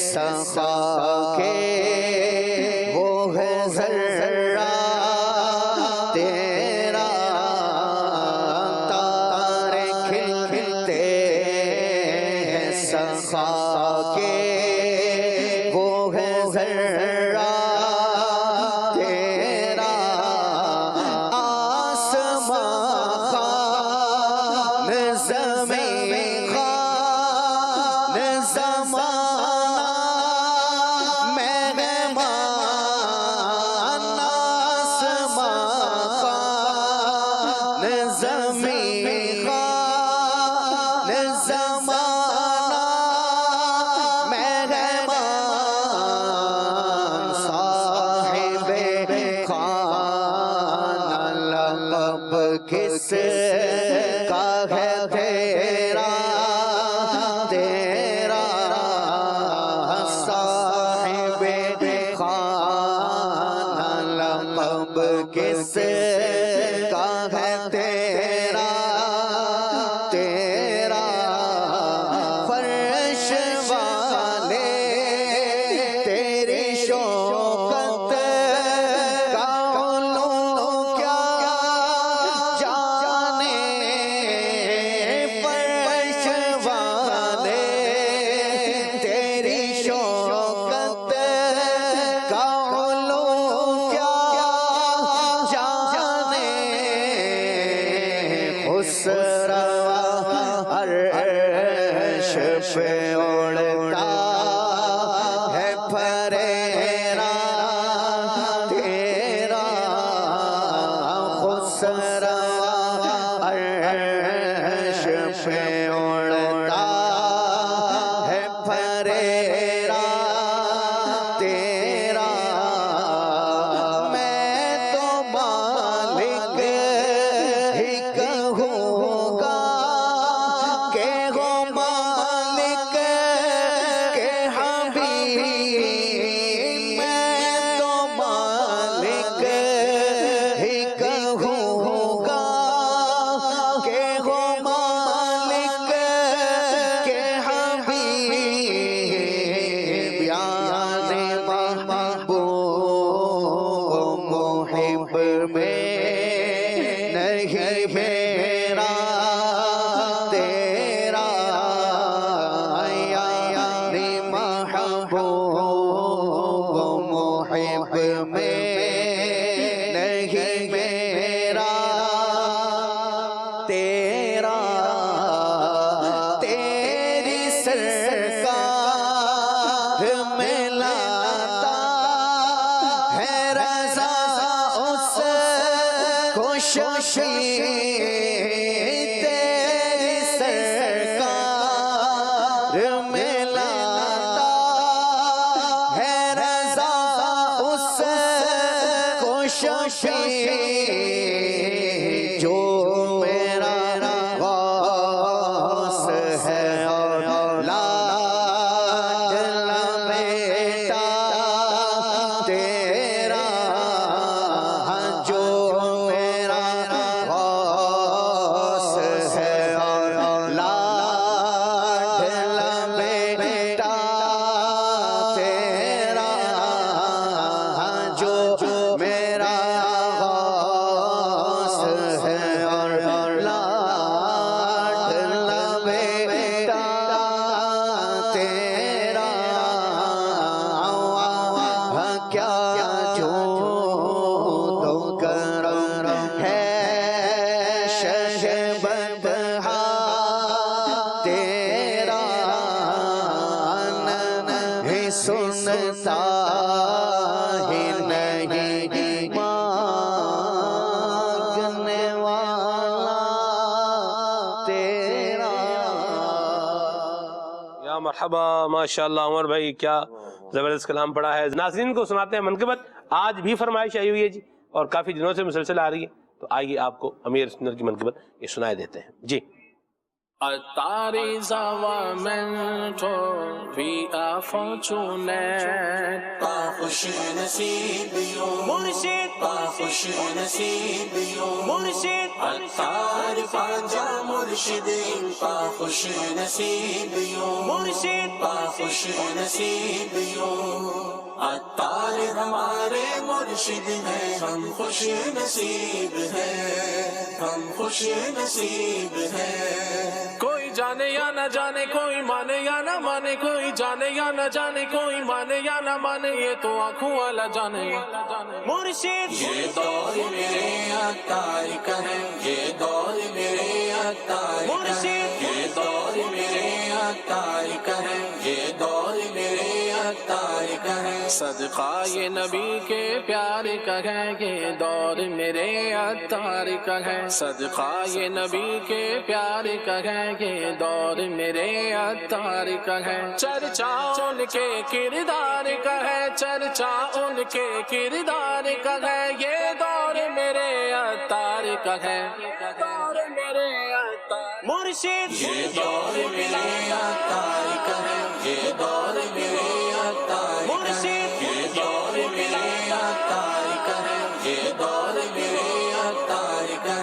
سخا کے وہ ہے ذرہ تیرا تارے کھلتے ہیں سخا کے وہ ہے ذرہ تیرا آسمان خان زمین خان زمان زمین خان زمانہ مہمان صاحب خان لقب کس کا ہے تیرا تیرا صاحب خان لقب کس کا ہے تیرا تیرا فرش والے تیری شوکت کا علو کیا جانے فرش والے تیری شوکت کا علو کیا جانے خسروا عرش پہ اڑتا ہے پھریرا تیرا خسروا عرش پہ اڑتا ہے پھریرا تیرا میں تو مالک ہی کہوں گا کہ ہو مالک کے حبیب میں تو مالک ہی کہوں گا کہ ہو مالک کے حبیب یاد محبوب محب میں نہیں میرا تیرا یاد محبوب محب میں نہیں میرا تیرا تیری سرکار میں لاتا ہے رضا اس خوشی تیری سرکار میں لاتا ہے رضا اس خوشی جو میرا غوث ہے اور لاڈلا بیٹا تیرا جو میرا غوث ہے اور لاڈلا بیٹا تیرا جو میرا غوث ہے اور لاڈلا بیٹا تیرا کیا جو تو کرم ہے شہبت تیرا نہیں سنتا ہی نہیں مانگنے والا تیرا یا مرحبا ماشاءاللہ عمر بھائی کیا زبردست کلام پڑھا ہے. ناظرین کو سناتے ہیں منقبت. آج بھی فرمائش آئی ہوئی ہے جی اور کافی دنوں سے مسلسل آ رہی ہے, تو آئیے آپ کو امیر سنت کی منقبت یہ سنائے دیتے ہیں جی. Attar is our mentor, we are fortunate. Khush naseeb yo Murshid, khush naseeb yo Murshid. Attar panja Murshid, khush naseeb yo Murshid, khush naseeb yo. Attar ہمارے مرشد ہیں, ہم خوش نصیب ہیں, ہم خوش نصیب ہیں. کوئی جانے یا نہ جانے, کوئی مانے یا نہ مانے, کوئی جانے یا نہ جانے, کوئی مانے یا نہ مانے, یہ تو آنکھوں والا جانے. مرشد یہ دور میرے عطار کا ہے, یہ دور میرے عطار کا ہے, یہ دور میرے عطار کا ہے, یہ دور میرے عطار کا ہے. صدقہ یہ نبی کے پیار کا ہے, یہ دور میرے عطار کا ہے. صدقہ یہ نبی کے پیار کا ہے, یہ دور میرے عطار کا ہے. چرچا ان کے کردار کا ہے, چرچا ان کے کردار کا ہے, یہ دور میرے عطار کا ہے, دور میرے عطار. مرشد یہ دور میرے عطار کا ہے, یہ دور میرے عطار. مرشد یہ دور میرے عطار کا ہے, یہ دور میرے عطار کا ہے.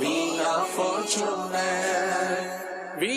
we are fortunate we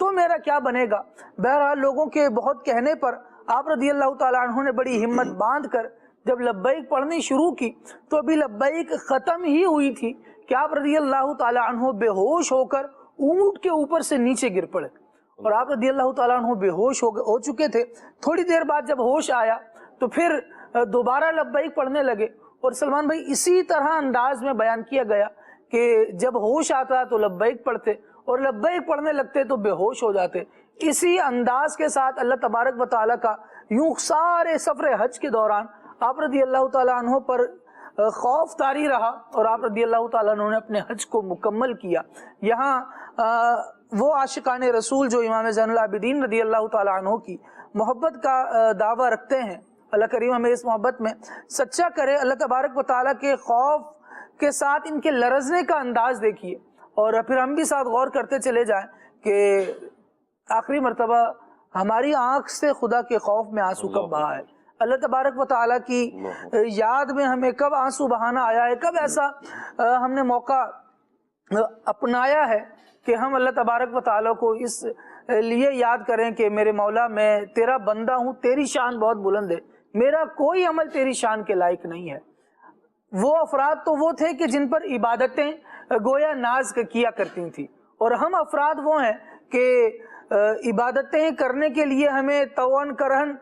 تو میرا کیا بنے گا؟ بہرحال لوگوں کے بہت کہنے پر آپ رضی اللہ تعالیٰ عنہ نے بڑی ہمت باندھ کر جب لبیک پڑھنی شروع کی تو ابھی لبیک ختم ہی ہوئی تھی کہ آپ رضی اللہ تعالیٰ عنہ بے ہوش ہو کر اونٹ کے اوپر سے نیچے گر پڑے، اور آپ رضی اللہ تعالیٰ عنہ بے ہوش ہو چکے تھے۔ تھوڑی دیر بعد جب ہوش آیا تو پھر دوبارہ لبیک پڑھنے لگے، اور سلمان بھائی اسی طرح انداز میں بیان کیا گیا کہ جب ہوش آتا تو لبیک پڑھتے اور لبیک پڑھنے لگتے تو بے ہوش ہو جاتے۔ اسی انداز کے ساتھ اللہ تبارک و تعالیٰ کا یوں سارے سفر حج کے دوران آپ رضی اللہ تعالیٰ عنہ پر خوف طاری رہا، اور آپ رضی اللہ تعالیٰ عنہ نے اپنے حج کو مکمل کیا۔ یہاں وہ عاشقان رسول جو امام زین العابدین رضی اللہ تعالیٰ عنہ کی محبت کا دعویٰ رکھتے ہیں، اللہ کریم ہمیں اس محبت میں سچا کرے۔ اللہ تبارک و تعالیٰ کے خوف کے ساتھ ان کے لرزنے کا انداز دیکھیے، اور پھر ہم بھی ساتھ غور کرتے چلے جائیں کہ آخری مرتبہ ہماری آنکھ سے خدا کے خوف میں آنسو کب بہا ہے، اللہ تبارک و تعالیٰ کی یاد میں ہمیں کب آنسو بہانا آیا ہے، کب ایسا ہم نے موقع اپنایا ہے کہ ہم اللہ تبارک و تعالیٰ کو اس لیے یاد کریں کہ میرے مولا میں تیرا بندہ ہوں، تیری شان بہت بلند ہے، میرا کوئی عمل تیری شان کے لائق نہیں ہے۔ وہ افراد تو وہ تھے کہ جن پر عبادتیں گویا ناز کیا کرتی تھیں، اور ہم افراد وہ ہیں کہ عبادتیں کرنے کے لیے ہمیں توان کرہن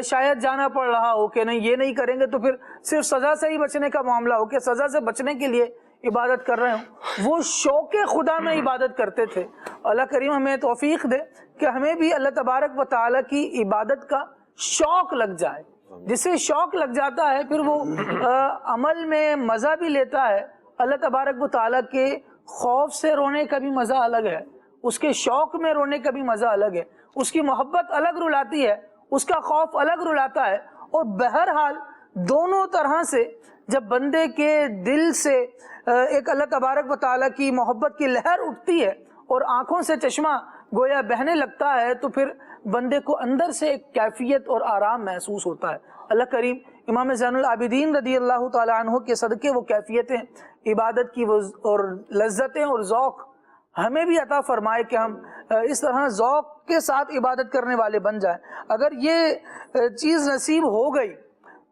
شاید جانا پڑ رہا ہو کہ نہیں یہ نہیں کریں گے تو پھر صرف سزا سے ہی بچنے کا معاملہ ہو کہ سزا سے بچنے کے لیے عبادت کر رہے ہوں۔ وہ شوق خدا میں عبادت کرتے تھے۔ اللہ کریم ہمیں توفیق دے کہ ہمیں بھی اللہ تبارک و تعالیٰ کی عبادت کا شوق لگ جائے۔ جسے شوق لگ جاتا ہے پھر وہ عمل میں مزہ بھی لیتا ہے۔ اللہ تبارک و تعالیٰ کے خوف سے رونے کا بھی مزہ الگ ہے، اس کے شوق میں رونے کا بھی مزہ الگ ہے، اس کی محبت الگ رلاتی ہے، اس کا خوف الگ رلاتا ہے، اور بہرحال دونوں طرح سے جب بندے کے دل سے ایک اللہ تبارک و تعالیٰ کی محبت کی لہر اٹھتی ہے اور آنکھوں سے چشمہ گویا بہنے لگتا ہے تو پھر بندے کو اندر سے ایک کیفیت اور آرام محسوس ہوتا ہے۔ اللہ کریم امام زین العابدین رضی اللہ تعالیٰ عنہ کے صدقے وہ کیفیتیں، عبادت کی اور لذتیں اور ذوق ہمیں بھی عطا فرمائے کہ ہم اس طرح ذوق کے ساتھ عبادت کرنے والے بن جائیں۔ اگر یہ چیز نصیب ہو گئی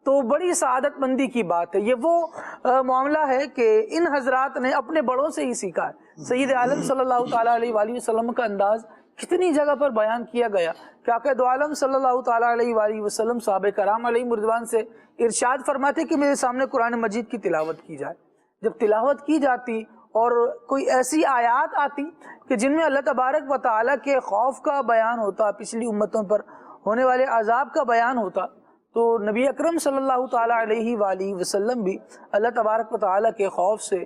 تو بڑی سعادت مندی کی بات ہے۔ یہ وہ معاملہ ہے کہ ان حضرات نے اپنے بڑوں سے ہی سیکھا ہے۔ سید عالم صلی اللہ تعالیٰ علیہ وآلہ وسلم کا انداز کتنی جگہ پر بیان کیا گیا کہ آقا دو عالم صلی اللہ تعالیٰ علیہ وآلہ وسلم صحابہ کرام علیہ رضوان سے ارشاد فرماتے کہ میرے سامنے قرآن مجید کی تلاوت کی جائے۔ جب تلاوت کی جاتی اور کوئی ایسی آیات آتی کہ جن میں اللہ تبارک و تعالیٰ کے خوف کا بیان ہوتا، پچھلی امتوں پر ہونے والے عذاب کا بیان ہوتا، تو نبی اکرم صلی اللہ تعالیٰ علیہ وآلہ وسلم بھی اللہ تبارک و تعالیٰ کے خوف سے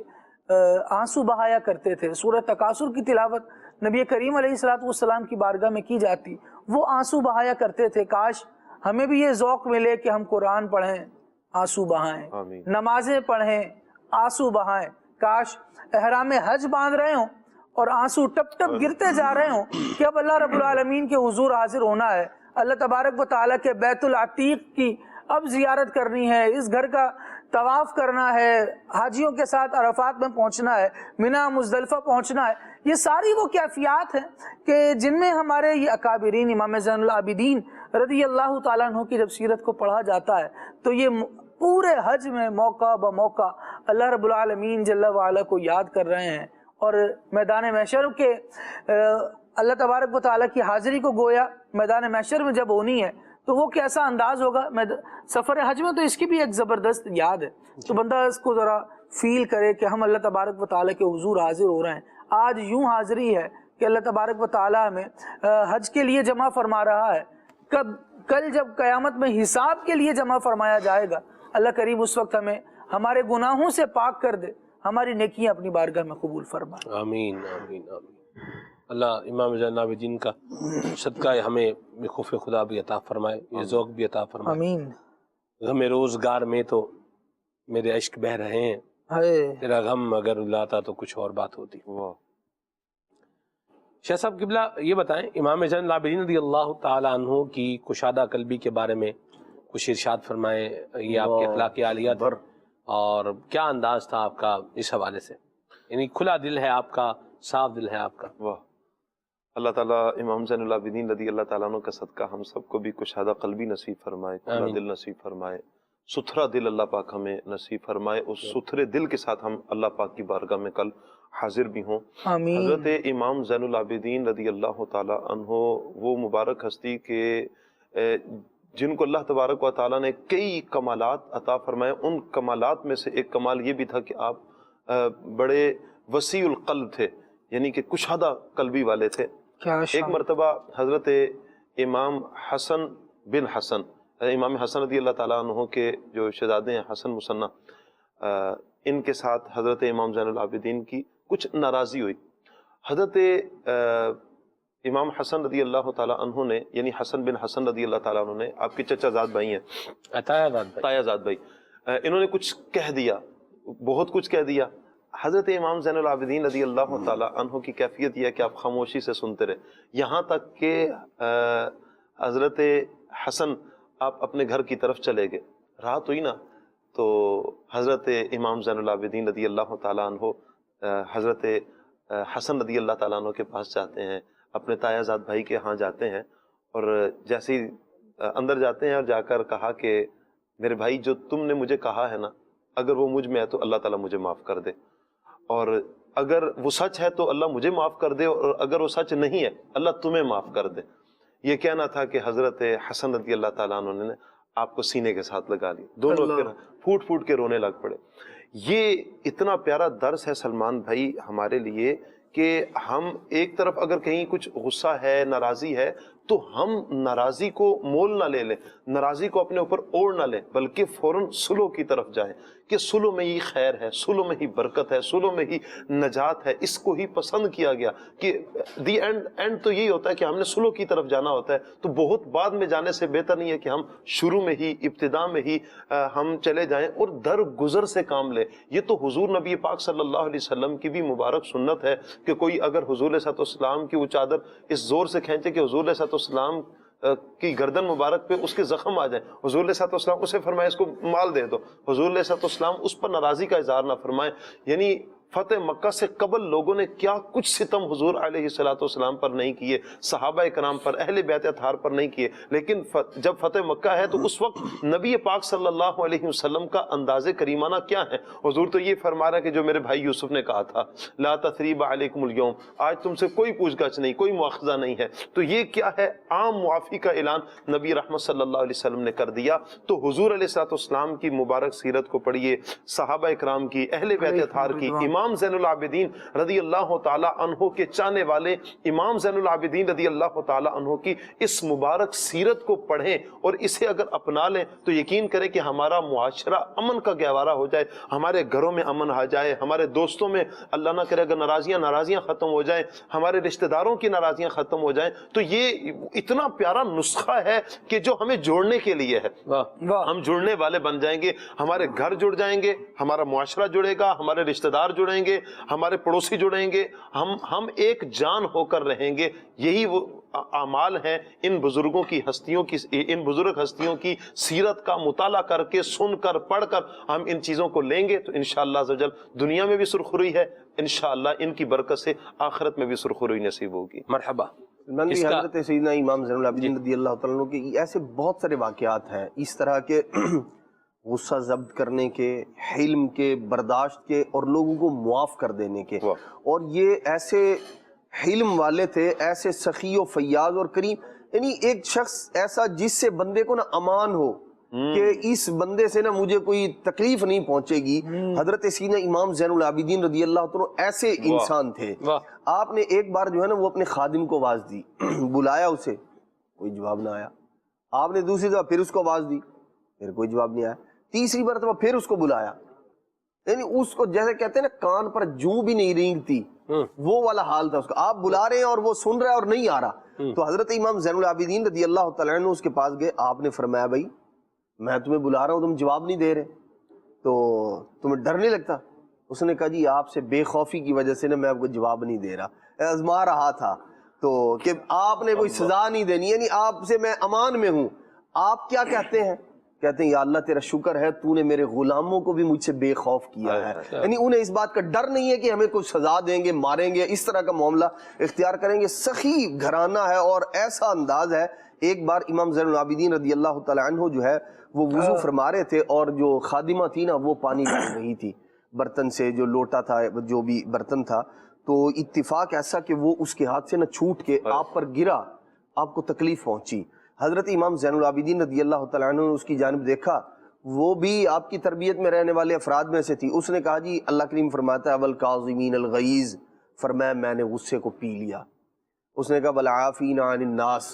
آنسو بہایا کرتے تھے۔ سورہ تکاثر کی تلاوت نبی کریم علیہ السلام کی بارگاہ میں کی جاتی، وہ آنسو بہایا کرتے تھے۔ کاش ہمیں بھی یہ ذوق ملے کہ ہم قرآن پڑھیں آنسو بہائیں، نمازیں پڑھیں آنسو بہائیں، کاش احرام حج باندھ رہے ہوں اور آنسو ٹپ ٹپ گرتے جا رہے ہوں کہ اب اللہ رب العالمین کے حضور حاضر ہونا ہے، اللہ تبارک و تعالیٰ کے بیت العتیق کی اب زیارت کرنی ہے، اس گھر کا طواف کرنا ہے، حاجیوں کے ساتھ عرفات میں پہنچنا ہے، مینا مزدلفہ پہنچنا ہے۔ یہ ساری وہ کیفیات ہیں کہ جن میں ہمارے یہ اکابرین امام زین العابدین رضی اللہ تعالیٰ عنہ کی جب سیرت کو پڑھا جاتا ہے تو یہ پورے حج میں موقع بموقع اللہ رب العالمین جل وعلا کو یاد کر رہے ہیں، اور میدان محشر کے اللہ تبارک و تعالیٰ کی حاضری کو گویا میدان محشر میں جب ہونی ہے تو وہ کیسا انداز ہوگا۔ سفر حج میں تو اس کی بھی ایک زبردست یاد ہے، تو بندہ اس کو ذرا فیل کرے کہ ہم اللہ تبارک و تعالیٰ کے حضور حاضر ہو رہے ہیں۔ آج یوں حاضری ہے کہ اللہ تبارک و تعالیٰ ہمیں حج کے لیے جمع فرما رہا ہے، کل جب قیامت میں حساب کے لیے جمع فرمایا جائے گا، اللہ کریم اس وقت ہمیں ہمارے گناہوں سے پاک کر دے، ہماری نیکیاں اپنی بارگاہ میں قبول فرمائے۔ آمین آمین آمین۔ اللہ امام زین العابدین کا صدقہ ہمیں خوف خدا بھی عطا فرمائے، یہ ذوق بھی عطا فرمائے۔ آمین۔ غم روزگار میں تو میرے عشق بہ رہے ہیں، تیرا غم اگر لاتا تو کچھ اور بات ہوتی۔ شاہ صاحب قبلہ یہ بتائیں، امام زین العابدین رضی اللہ تعالیٰ عنہ کی کشادہ قلبی کے بارے میں کچھ ارشاد فرمائیں، یہ آپ کے اخلاق عالیہ تھے اور کیا انداز تھا آپ کا اس حوالے سے؟ یعنی کھلا دل ہے آپ کا، صاف دل ہے آپ کا۔ اللہ تعالیٰ امام زین العابدین رضی اللہ تعالیٰ عنہ کا صدقہ ہم سب کو بھی کشادہ قلبی نصیب فرمائے، کھلا دل نصیب فرمائے، ستھرا دل اللہ پاک ہمیں نصیب فرمائے، اس ستھرے دل کے ساتھ ہم اللہ پاک کی بارگاہ میں کل حاضر بھی ہوں۔ حضرت امام زین العابدین رضی اللہ تعالیٰ عنہ وہ مبارک ہستی کے جن کو اللہ تبارک و تعالیٰ نے کئی کمالات عطا فرمائے، ان کمالات میں سے ایک کمال یہ بھی تھا کہ آپ بڑے وسیع القلب تھے، یعنی کہ کشادہ قلبی والے تھے۔ ایک مرتبہ حضرت امام حسن بن حسن، امام حسن رضی اللہ تعالیٰ عنہ کے جو شہزادے ہیں حسن مصنع، ان کے ساتھ حضرت امام زین العابدین کی کچھ ناراضی ہوئی۔ حضرت امام حسن رضی اللہ تعالیٰ عنہ نے، یعنی حسن بن حسن رضی اللہ تعالیٰ عنہ نے، آپ کے چچا زاد بھائی ہیں، عطیہ زاد بھائی، انہوں نے کچھ کہہ دیا، بہت کچھ کہہ دیا۔ حضرت امام زین العابدین رضی اللہ تعالیٰ عنہ کی کیفیت یہ ہے کہ آپ خاموشی سے سنتے رہے، یہاں تک کہ حضرت حسن آپ اپنے گھر کی طرف چلے گئے۔ رات ہوئی نا تو حضرت امام زین العابدین رضی اللہ تعالیٰ عنہ حضرت حسن رضی اللہ تعالیٰ عنہ کے پاس جاتے ہیں، اپنے تایا زاد بھائی کے ہاں جاتے ہیں، اور جیسے ہی اندر جاتے ہیں اور جا کر کہا کہ میرے بھائی جو تم نے مجھے کہا ہے نا، اگر وہ مجھ میں ہے تو اللہ تعالیٰ مجھے معاف کر دے، اور اگر وہ سچ ہے تو اللہ مجھے معاف کر دے، اور اگر وہ سچ نہیں ہے اللہ تمہیں معاف کر دے۔ یہ کہنا تھا کہ حضرت حسن رضی اللہ تعالیٰ عنہ نے آپ کو سینے کے ساتھ لگا لی، دونوں پھوٹ پھوٹ کے رونے لگ پڑے۔ یہ اتنا پیارا درس ہے سلمان بھائی ہمارے لیے کہ ہم ایک طرف اگر کہیں کچھ غصہ ہے، ناراضی ہے، تو ہم ناراضی کو مول نہ لے لیں، ناراضی کو اپنے اوپر اوڑھ نہ لیں، بلکہ فوراً صلح کی طرف جائیں کہ صلح میں ہی خیر ہے، صلح میں ہی برکت ہے، صلح میں ہی نجات ہے۔ اس کو ہی پسند کیا گیا کہ دی اینڈ تو یہی ہوتا ہے کہ ہم نے صلح کی طرف جانا ہوتا ہے، تو بہت بعد میں جانے سے بہتر نہیں ہے کہ ہم شروع میں ہی، ابتدا میں ہی ہم چلے جائیں اور در گزر سے کام لیں۔ یہ تو حضور نبی پاک صلی اللہ علیہ وسلم کی بھی مبارک سنت ہے کہ کوئی اگر حضور علیہ السلام کی وہ چادر اس زور سے کھینچے کہ حضور علیہ السلام کی گردن مبارک پہ اس کے زخم آ جائیں، حضور علیہ السلام اسے فرمائے اس کو مال دے دو، حضور علیہ السلام اس پر ناراضی کا اظہار نہ فرمائیں۔ یعنی فتح مکہ سے قبل لوگوں نے کیا کچھ ستم حضور علیہ السلام پر نہیں کیے، صحابہ کرام پر، اہل بیت اطہار پر نہیں کیے، لیکن جب فتح مکہ ہے تو اس وقت نبی پاک صلی اللہ علیہ وسلم کا انداز کریمانہ کیا ہے؟ حضور تو یہ فرما رہا ہے کہ جو میرے بھائی یوسف نے کہا تھا لا تثریب علیکم اليوم، آج تم سے کوئی پوچھ گچھ نہیں، کوئی مواخذہ نہیں ہے، تو یہ کیا ہے؟ عام معافی کا اعلان نبی رحمت صلی اللہ علیہ وسلم نے کر دیا۔ تو حضور علیہ السلام کی مبارک سیرت کو پڑھیے، صحابہ کرام کی، اہل بیت اطہار کی، امام زین العابدین رضی اللہ تعالی عنہ کے چاہنے والے امام زین العابدین رضی اللہ تعالی عنہ کی اس مبارک سیرت کو پڑھیں اور اسے اگر اپنا لیں تو یقین کریں کہ ہمارا معاشرہ امن کا گہوارہ ہو جائے، ہمارے گھروں میں امن آ جائے، ہمارے دوستوں میں اللہ نہ کرے اگر ناراضیاں ختم ہو جائیں، ہمارے رشتہ داروں کی ناراضیاں ختم ہو جائیں۔ تو یہ اتنا پیارا نسخہ ہے کہ جو ہمیں جوڑنے کے لیے ہے، ہم جڑنے والے بن جائیں گے، ہمارے گھر جڑ جائیں گے، ہمارا معاشرہ جڑے گا، ہمارے رشتہ دار جڑیں گے، ہمارے پڑوسی جڑیں گے، ہم ایک جان ہو کر رہیں گے۔ یہی وہ اعمال ہیں ان بزرگوں کی ہستیوں کی، ان بزرگ ہستیوں کی سیرت کا مطالعہ کر کے، سن کر، پڑھ کر ہم ان چیزوں کو لیں گے تو انشاءاللہ عز و جل دنیا میں بھی سرخروئی ہے، انشاءاللہ ان کی برکت سے آخرت میں بھی سرخروئی نصیب ہوگی۔ مرحبا۔ حضرت سیدنا امام زین العابدین رضی اللہ تعالیٰ عنہ کے ایسے بہت سارے واقعات ہیں اس طرح کے غصہ ضبط کرنے کے، حلم کے، برداشت کے اور لوگوں کو معاف کر دینے کے، اور یہ ایسے حلم والے تھے، ایسے سخی و فیاض اور کریم، یعنی ایک شخص ایسا جس سے بندے کو نا امان ہو کہ اس بندے سے نا مجھے کوئی تکلیف نہیں پہنچے گی۔ حضرت سیدنا امام زین العابدین رضی اللہ عنہ ایسے انسان تھے۔ آپ نے ایک بار جو ہے نا وہ اپنے خادم کو آواز دی، بلایا اسے، کوئی جواب نہ آیا۔ آپ نے دوسری دفعہ پھر اس کو آواز دی، پھر کوئی جواب نہیں آیا۔ تیسری مرتبہ پھر اس کو بلایا، یعنی اس کو جیسے کہتے ہیں نا کان پر جوں بھی نہیں رینگتی، وہ والا حال تھا اس کا۔ آپ بلا رہے ہیں اور وہ سن رہا ہے اور نہیں آ رہا۔ تو حضرت امام زین العابدین رضی اللہ تعالیٰ عنہ اس کے پاس گئے، آپ نے فرمایا بھائی میں تمہیں بلا رہا ہوں، تم جواب نہیں دے رہے، تو تمہیں ڈر نہیں لگتا؟ اس نے کہا جی آپ سے بے خوفی کی وجہ سے نا میں آپ کو جواب نہیں دے رہا، آزما رہا تھا تو کہ آپ نے کوئی سزا نہیں دینی، یعنی آپ سے میں امان میں ہوں۔ آپ کیا کہتے ہیں؟ کہتے ہیں یا اللہ تیرا شکر ہے تو نے میرے غلاموں کو بھی مجھ سے بے خوف کیا ہے. یعنی انہیں اس بات کا ڈر نہیں ہے کہ ہمیں کوئی سزا دیں گے، ماریں گے، اس طرح کا معاملہ اختیار کریں گے. سخی گھرانہ ہے اور ایسا انداز ہے. ایک بار امام زین العابدین رضی اللہ تعالی عنہ جو ہے وہ وضو فرما رہے تھے اور جو خادمہ تھی نا وہ پانی ڈال رہی تھی برتن سے، جو لوٹا تھا جو بھی برتن تھا، تو اتفاق ایسا کہ وہ اس کے ہاتھ سے نہ چھوٹ کے آپ پر گرا، آپ کو تکلیف پہنچی. حضرت امام زین العابدین رضی اللہ تعالیٰ عنہ نے اس کی جانب دیکھا، وہ بھی آپ کی تربیت میں رہنے والے افراد میں سے تھی. اس نے کہا جی اللہ کریم فرماتا ہے والکاظمین الغیظ، فرمایا میں نے غصے کو پی لیا. اس نے کہا والعافین عن الناس،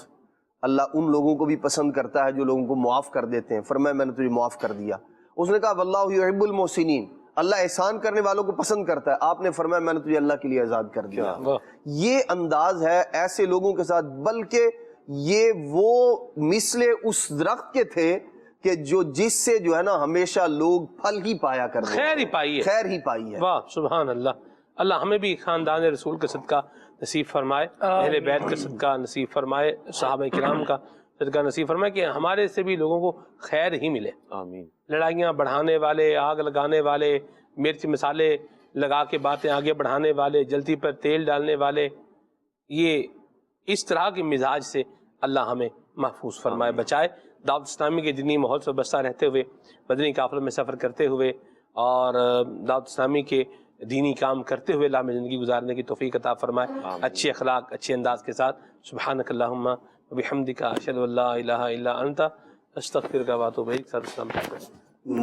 اللہ ان لوگوں کو بھی پسند کرتا ہے جو لوگوں کو معاف کر دیتے ہیں، فرمایا میں نے تجھے معاف کر دیا. اس نے کہا واللہ یحب المحسنین، اللہ احسان کرنے والوں کو پسند کرتا ہے، آپ نے فرمایا میں نے تجھے اللہ کے لیے آزاد کر دیا. یہ انداز ہے ایسے لوگوں کے ساتھ، بلکہ یہ وہ مثل اس درخت کے تھے کہ جس سے جو ہے نا ہمیشہ لوگ پھل ہی پایا کرتے، خیر ہی پائی ہے، خیر ہی پائی ہے. واہ سبحان اللہ. اللہ ہمیں بھی خاندان رسول کا صدقہ نصیب فرمائے، اہل بیت کا صدقہ نصیب فرمائے، صحابہ کرام کا صدقہ نصیب فرمائے کہ ہمارے سے بھی لوگوں کو خیر ہی ملے. آمین. لڑائیاں بڑھانے والے، آگ لگانے والے، مرچ مسالے لگا کے باتیں آگے بڑھانے والے، جلتی پر تیل ڈالنے والے، یہ اس طرح کے مزاج سے اللہ ہمیں محفوظ فرمائے، بچائے. دعوت اسلامی کے دینی ماحول سے وابستہ رہتے ہوئے، مدنی قافلوں میں سفر کرتے ہوئے اور دعوت اسلامی کے دینی کام کرتے ہوئے اللہ میں زندگی گزارنے کی توفیق عطا فرمائے، اچھے اخلاق، اچھے انداز کے ساتھ. سبحانک اللہم وبحمدک اشہد ان لا الہ الا انت استغفرک واتوب الیک. السلام علیکم.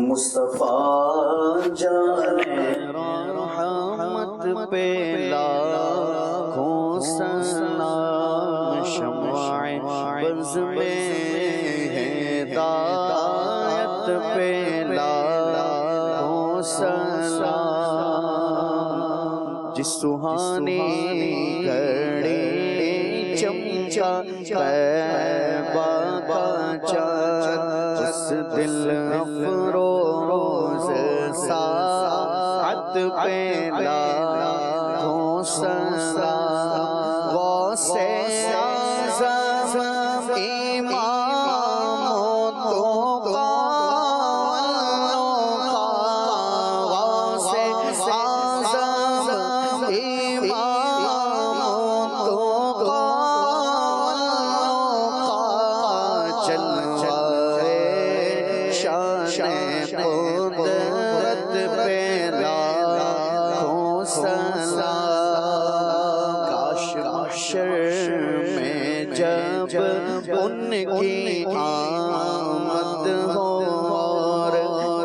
مصطفیٰ جانے رحمت پہ لاکھوں سلام، شمع بز میں ہدایت پہ لاکھوں سلام. جس سہانی گھڑی چمچا طیبہ کا چاند، اس دل افروز ساعت پہ لاکھوں سلام. غوث اعظم امام تو غوث اعظم امام تو جلوہ شان قدرت پہ لاکھوں سلام. کاش محشر میں جب ان کی آمد ہو اور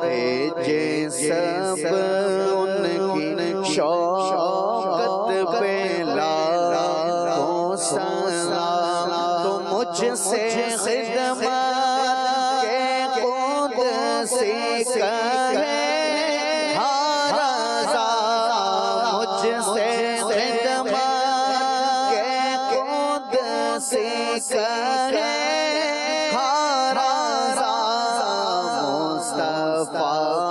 بھیجے سب ان کی شوقت پہ لاکھوں سلام. تو مجھ سے خدمت کے قدسی کہے ہر رضا، مجھ سے خدمت کے قدسی کہے ہر رضا. مصطفیٰ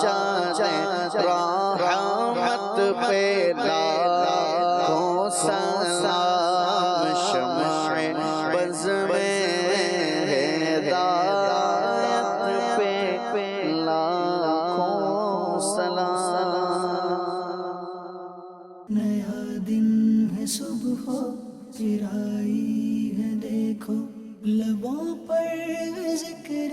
جانے رحمت پہ لاکھوں سلام، شمع بز میں ہدایت پہ لاکھوں سلام. نیا دن ہے صبح پھر آئی ہے دیکھو، لبوں پر ذکر